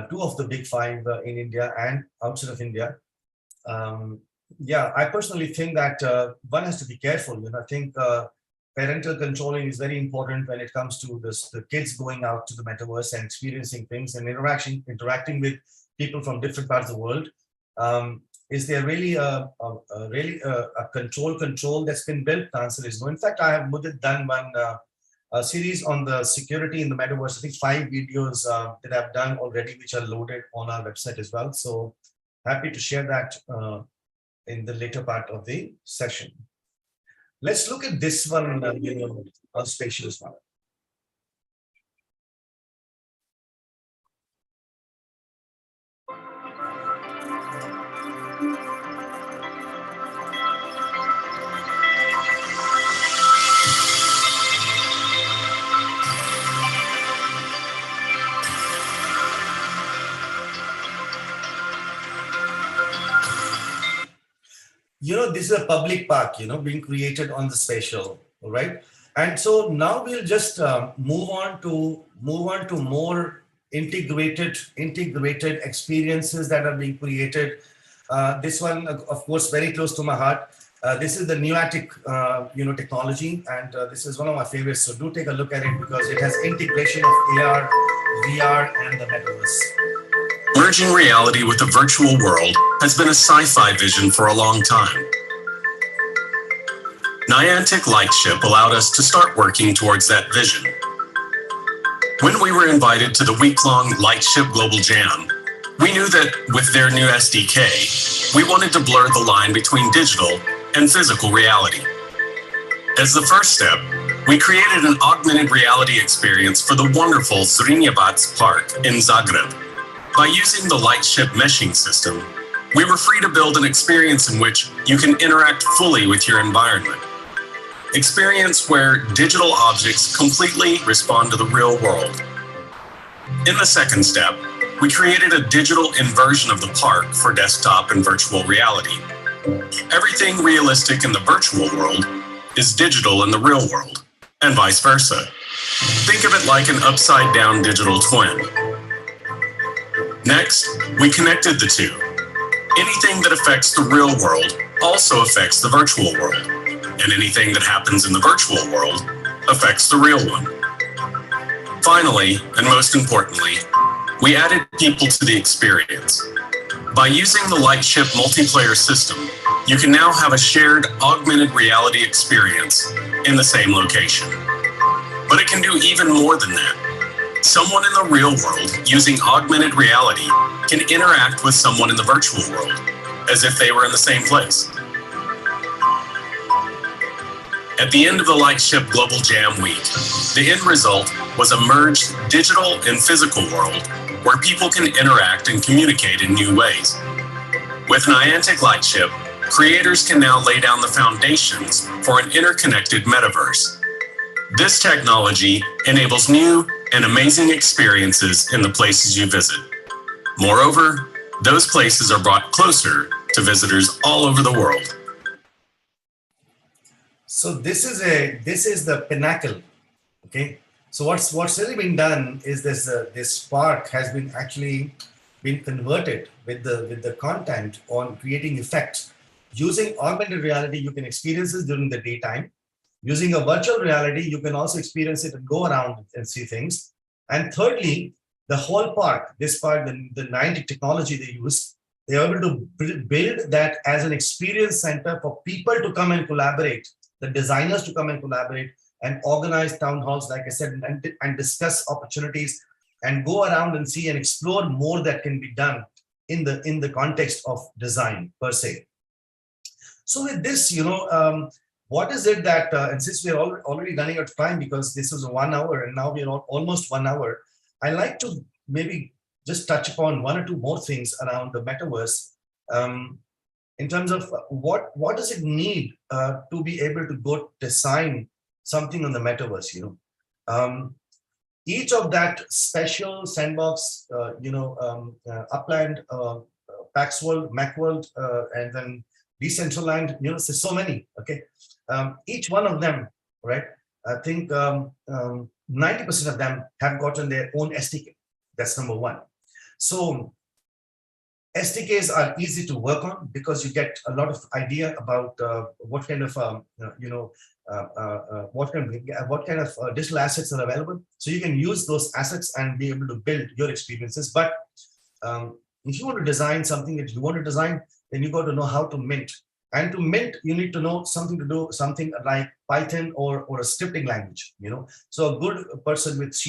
two of the Big Five in India and outside of India. Yeah, I personally think that one has to be careful. I think parental controlling is very important when it comes to the kids going out to the metaverse and experiencing things and interacting with people from different parts of the world. Is there really a control that's been built? The answer is no. In fact, I have done one a series on the security in the metaverse. I think 5 videos that I've done already, which are loaded on our website as well. So happy to share that in the later part of the session. Let's look at this one, on spatial as well. This is a public park, being created on the spatial, all right? And so now we'll just move on to more integrated experiences that are being created. This one, of course, very close to my heart. This is the Nuatic, technology, and this is one of my favorites. So do take a look at it because it has integration of AR, VR, and the metaverse. Merging reality with the virtual world has been a sci-fi vision for a long time. Niantic Lightship allowed us to start working towards that vision. When we were invited to the week-long Lightship Global Jam, we knew that with their new SDK, we wanted to blur the line between digital and physical reality. As the first step, we created an augmented reality experience for the wonderful Zrinjevac Park in Zagreb. By using the Lightship meshing system, we were free to build an experience in which you can interact fully with your environment. Experience where digital objects completely respond to the real world. In the second step, we created a digital inversion of the park for desktop and virtual reality. Everything realistic in the virtual world is digital in the real world, and vice versa. Think of it like an upside-down digital twin. Next, we connected the two. Anything that affects the real world also affects the virtual world, and anything that happens in the virtual world affects the real one. Finally, and most importantly, we added people to the experience. By using the Lightship multiplayer system, you can now have a shared augmented reality experience in the same location. But it can do even more than that. Someone in the real world using augmented reality can interact with someone in the virtual world as if they were in the same place. At the end of the Lightship Global Jam week, the end result was a merged digital and physical world where people can interact and communicate in new ways. With Niantic Lightship, creators can now lay down the foundations for an interconnected metaverse. This technology enables new and amazing experiences in the places you visit. Moreover, those places are brought closer to visitors all over the world. So this is the pinnacle, okay? So what's really been done is this park has been actually been converted with the content on creating effects. Using augmented reality, you can experience this during the daytime. Using a virtual reality, you can also experience it and go around and see things. And thirdly, the whole park, this part, the Niantic technology they use, they are able to build that as an experience center for people to come and collaborate, the designers to come and collaborate and organize town halls, like I said, and discuss opportunities and go around and see and explore more that can be done in the context of design per se. So with this, what is it that, and since we're already running out of time because this was 1 hour and now we're almost 1 hour, I like to maybe just touch upon one or two more things around the metaverse. In terms of what does it need to be able to go design something on the metaverse, each of that special sandbox, Upland, Paxworld, Macworld, and then Decentraland, there's so many, okay? Each one of them, right? I think 90% of them have gotten their own SDK. That's number one. So SDKs are easy to work on because you get a lot of idea about what kind of what kind of digital assets are available. So you can use those assets and be able to build your experiences. But if you want to design something that you want to design, then you got to know how to mint. And to mint, you need to know something like Python or a scripting language. So a good person with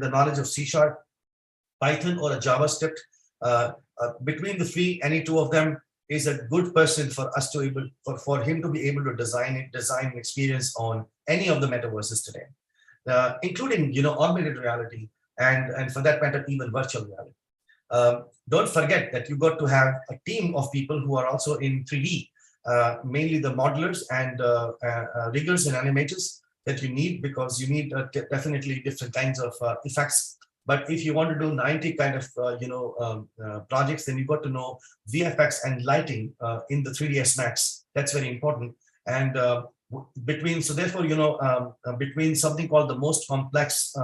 a knowledge of C#, Python, or a JavaScript. Between the three, any two of them is a good person for us to for him to be able to design an experience on any of the metaverses today, including augmented reality and for that matter even virtual reality. Don't forget that you got to have a team of people who are also in 3D, mainly the modelers and riggers and animators that you need, because you need definitely different kinds of effects. But if you want to do 90 kind of projects, then you got to know VFX and lighting in the 3ds Max. That's very important. And between something called the most complex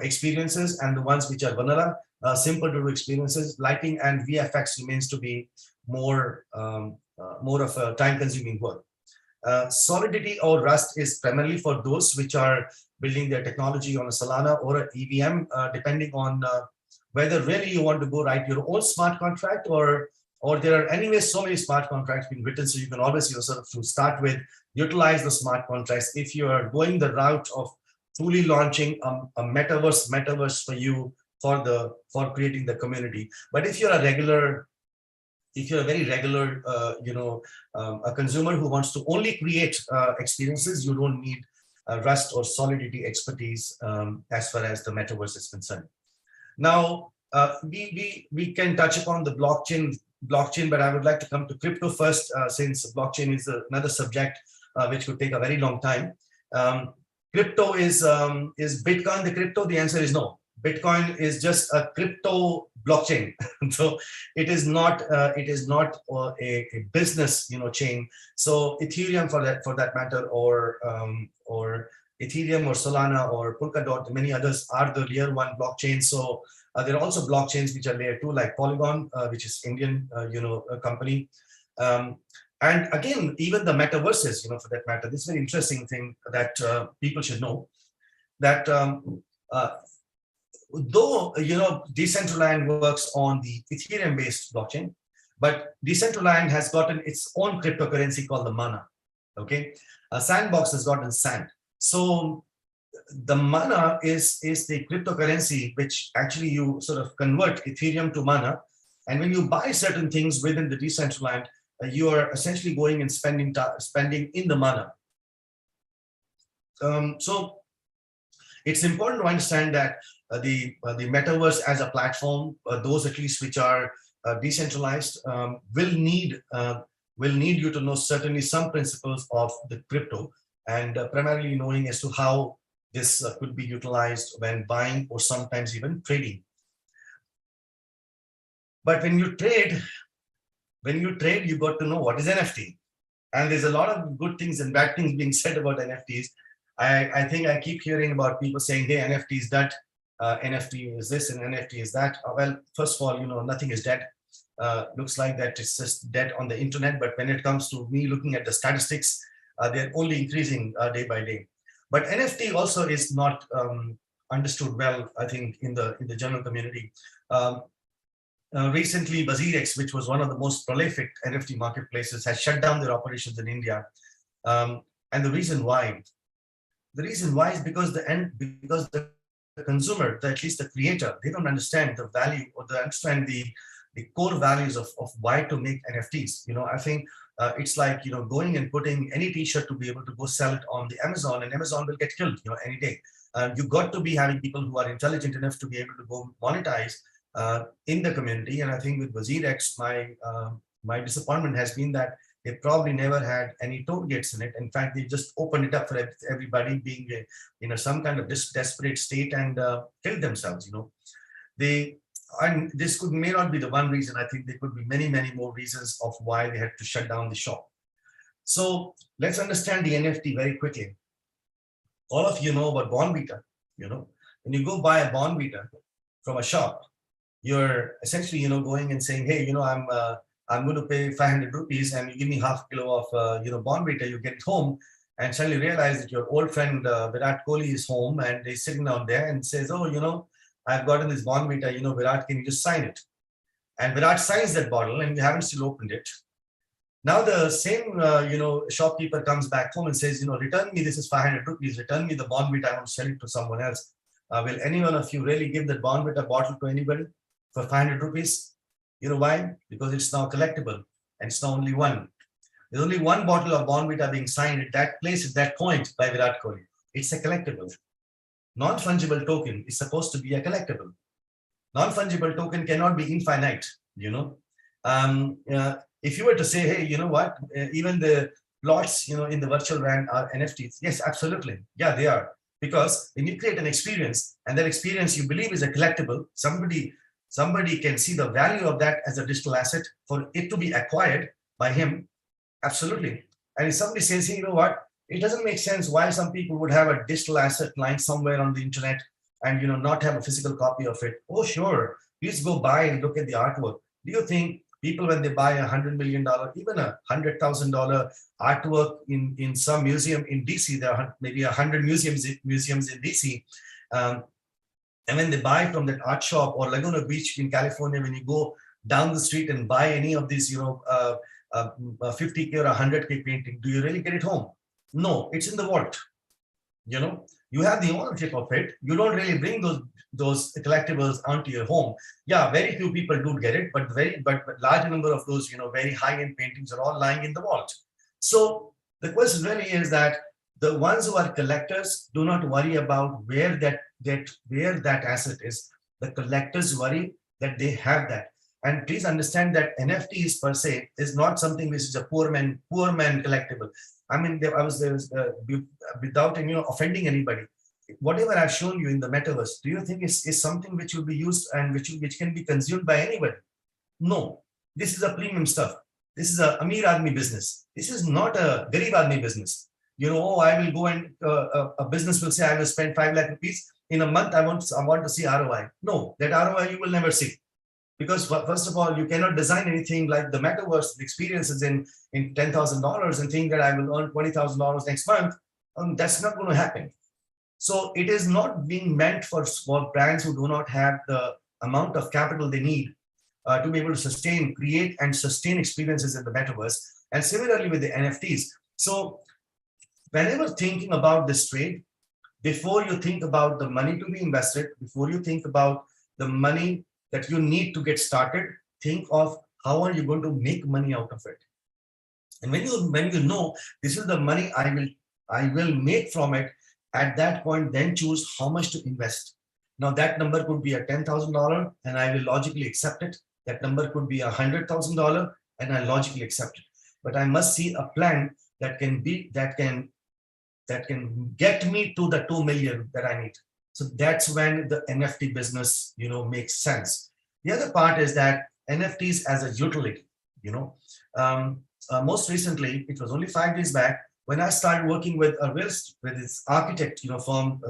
experiences and the ones which are vanilla, simple to do experiences, lighting and VFX remains to be more of a time-consuming work. Solidity or Rust is primarily for those which are building their technology on a Solana or an EVM, depending on whether really you want to go write your own smart contract, or there are anyway so many smart contracts being written, so you can always to start with utilize the smart contracts if you are going the route of truly launching a metaverse for you for creating the community. But if you're a very regular, a consumer who wants to only create experiences, you don't need Rust or Solidity expertise as far as the metaverse is concerned. Now, we can touch upon the blockchain, but I would like to come to crypto first, since blockchain is another subject which could take a very long time. Crypto is Bitcoin the crypto? The answer is no. Bitcoin is just a crypto blockchain. So it is not a business chain. So Ethereum for that matter, or Ethereum or Solana or Polkadot, many others are the layer 1 blockchain. So there are also blockchains which are layer 2, like Polygon, which is Indian company. And again, even the metaverses, for that matter, this is a very interesting thing that people should know, that though Decentraland works on the Ethereum-based blockchain, but Decentraland has gotten its own cryptocurrency called the Mana. Okay, Sandbox has gotten Sand. So the Mana is the cryptocurrency which actually you sort of convert Ethereum to Mana, and when you buy certain things within the Decentraland, you are essentially going and spending in the Mana. So it's important to understand that the metaverse as a platform, those at least which are decentralized, will need you to know certainly some principles of the crypto, and primarily knowing as to how this could be utilized when buying or sometimes even trading. But when you trade, you got to know what is NFT. And there's a lot of good things and bad things being said about NFTs. I think I keep hearing about people saying, hey, NFT is that, NFT is this, and NFT is that. Well, first of all, nothing is dead. Looks like that it's just dead on the internet. But when it comes to me looking at the statistics, they're only increasing day by day. But NFT also is not understood well, I think, in the general community. Recently, BazirX, which was one of the most prolific NFT marketplaces, has shut down their operations in India. And the reason why is because the consumer, at least the creator, they don't understand the value, or they understand the core values of why to make NFTs. I think It's like, going and putting any t-shirt to be able to go sell it on the Amazon, and Amazon will get killed, any day. You've got to be having people who are intelligent enough to be able to go monetize in the community. And I think with WazirX, my disappointment has been that they probably never had any toll gates in it. In fact, they just opened it up for everybody being in some kind of desperate state and killed themselves. And this may not be the one reason. I think there could be many, many more reasons of why they had to shut down the shop. So let's understand the NFT very quickly. All of you know about Bonvita. When you go buy a Bonvita from a shop, you're essentially, going and saying, hey, I'm going to pay 500 rupees and you give me half a kilo of, Bonvita. You get it home and suddenly realize that your old friend Virat Kohli is home and he's sitting down there and says, oh, I've gotten this Bonvita, Virat, can you just sign it? And Virat signs that bottle and you haven't still opened it. Now the same, shopkeeper comes back home and says, return me, this is 500 rupees, return me the Bonvita, I want to sell it to someone else. Will any one of you really give that Bonvita bottle to anybody for 500 rupees? You know why? Because it's now collectible and it's now only one. There's only one bottle of Bonvita being signed at that place at that point by Virat Kohli. It's a collectible. Non-fungible token is supposed to be a collectible. Non-fungible token cannot be infinite, if you were to say, hey, you know what, even the plots, in the virtual land are NFTs. Yes, absolutely. Yeah, they are. Because when you create an experience and that experience you believe is a collectible, somebody can see the value of that as a digital asset for it to be acquired by him. Absolutely. And if somebody says, hey, you know what, it doesn't make sense why some people would have a digital asset lying somewhere on the internet and not have a physical copy of it. Oh, sure. Please go by and look at the artwork. Do you think people, when they buy $100 million, even $100,000 artwork in some museum in DC, there are maybe 100 museums in DC, and when they buy from that art shop or Laguna Beach in California, when you go down the street and buy any of these, 50K or 100K painting, do you really get it home? No, it's in the vault. You have the ownership of it. You don't really bring those collectibles onto your home. Yeah, very few people do get it, but large number of those, very high-end paintings are all lying in the vault. So the question really is that the ones who are collectors do not worry about where that asset is. The collectors worry that they have that. And please understand that NFTs per se is not something which is a poor man collectible. I mean, without offending anybody, whatever I've shown you in the metaverse, do you think is something which will be used and which can be consumed by anybody? No, this is a premium stuff. This is a Amir Admi business. This is not a Garib Admi business. I will go and a business will say I will spend 5 lakh rupees in a month. I want to see ROI. No, that ROI you will never see. Because first of all, you cannot design anything like the metaverse experiences in $10,000 and think that I will earn $20,000 next month. That's not going to happen. So it is not being meant for small brands who do not have the amount of capital they need to be able to create and sustain experiences in the metaverse. And similarly with the NFTs. So whenever thinking about this trade, before you think about the money to be invested, before you think about the money that you need to get started, think of how are you going to make money out of it. And when you know this is the money I will make from it, at that point, then choose how much to invest. Now that number could be a $10,000 and I will logically accept it. That number could be $100,000 and I logically accept it. But I must see a plan that can get me to the 2 million that I need. So that's when the NFT business, makes sense. The other part is that NFTs as a utility, most recently, it was only 5 days back when I started working with this architect, firm,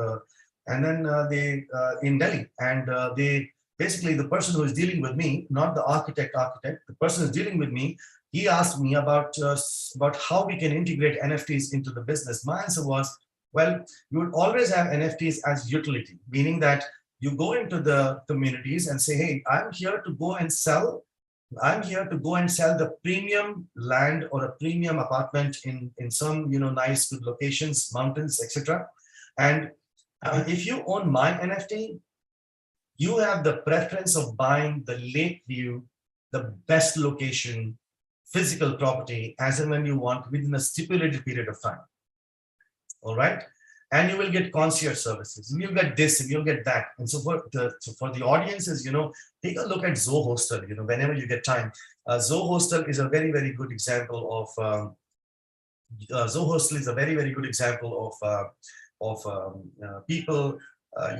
and then they in Delhi, and they basically the person who is dealing with me, not the architect, the person who is dealing with me, he asked me about how we can integrate NFTs into the business. My answer was, well, you will always have NFTs as utility, meaning that you go into the communities and say, hey, I'm here to go and sell the premium land or a premium apartment in some nice good locations, mountains, etc. And if you own my NFT, you have the preference of buying the lake view, the best location, physical property as and when you want within a stipulated period of time. All right. And you will get concierge services. You'll get this and you'll get that. And so for the audiences, take a look at Zoho Hostel, whenever you get time. Zoho Hostel is a very, very good example of Zoho Hostel is a very, very good example of people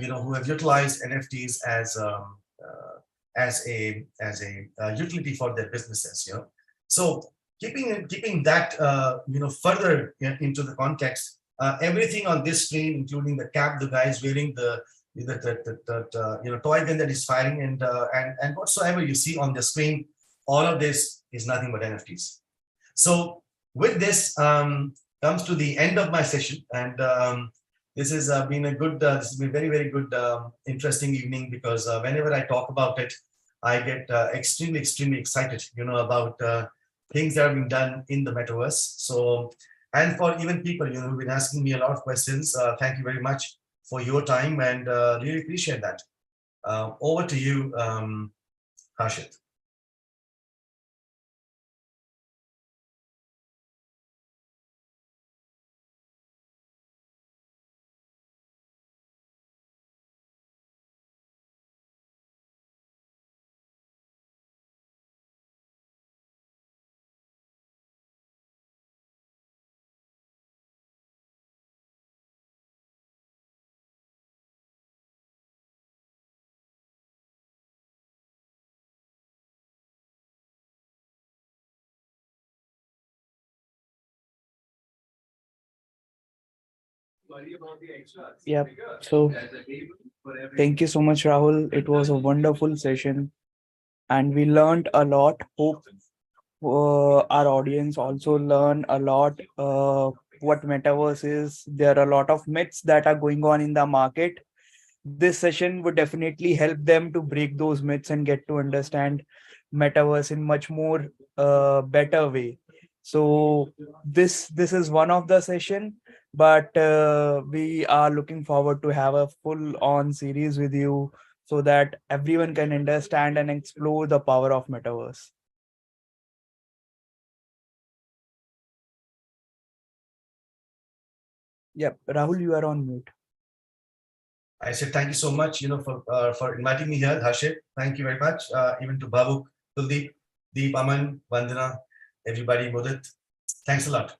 who have utilized NFTs as a utility for their businesses. So keeping that further into the context, everything on this screen, including the cap the guy is wearing, the toy gun that is firing, and whatsoever you see on the screen, all of this is nothing but NFTs. So with this comes to the end of my session, and this has been a good, this has been very, very good, interesting evening, because whenever I talk about it, I get extremely, extremely excited, about things that have been done in the metaverse. So, and for even people, who've been asking me a lot of questions, thank you very much for your time, and really appreciate that. Over to you, Harshit. Yep. So thank you so much, Rahul. It was a wonderful session and we learned a lot. Hope our audience also learn a lot what metaverse is. There are a lot of myths that are going on in the market. This session would definitely help them to break those myths and get to understand metaverse in much more better way. So this is one of the session, but we are looking forward to have a full on series with you so that everyone can understand and explore the power of metaverse. Yep, Rahul, you are on mute. I said thank you so much, for inviting me here, Harshit. Thank you very much. Even to Babu, Kuldeep, Deep, Aman, Vandana, everybody, Mudit. Thanks a lot.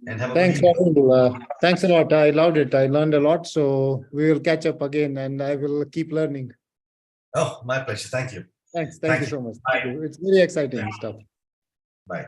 And have a Thanks, good evening. Rahul. Thanks a lot. I loved it. I learned a lot. So we will catch up again, and I will keep learning. Oh, my pleasure. Thank you. Thanks. Thank you so much. Bye. It's very exciting stuff. Bye.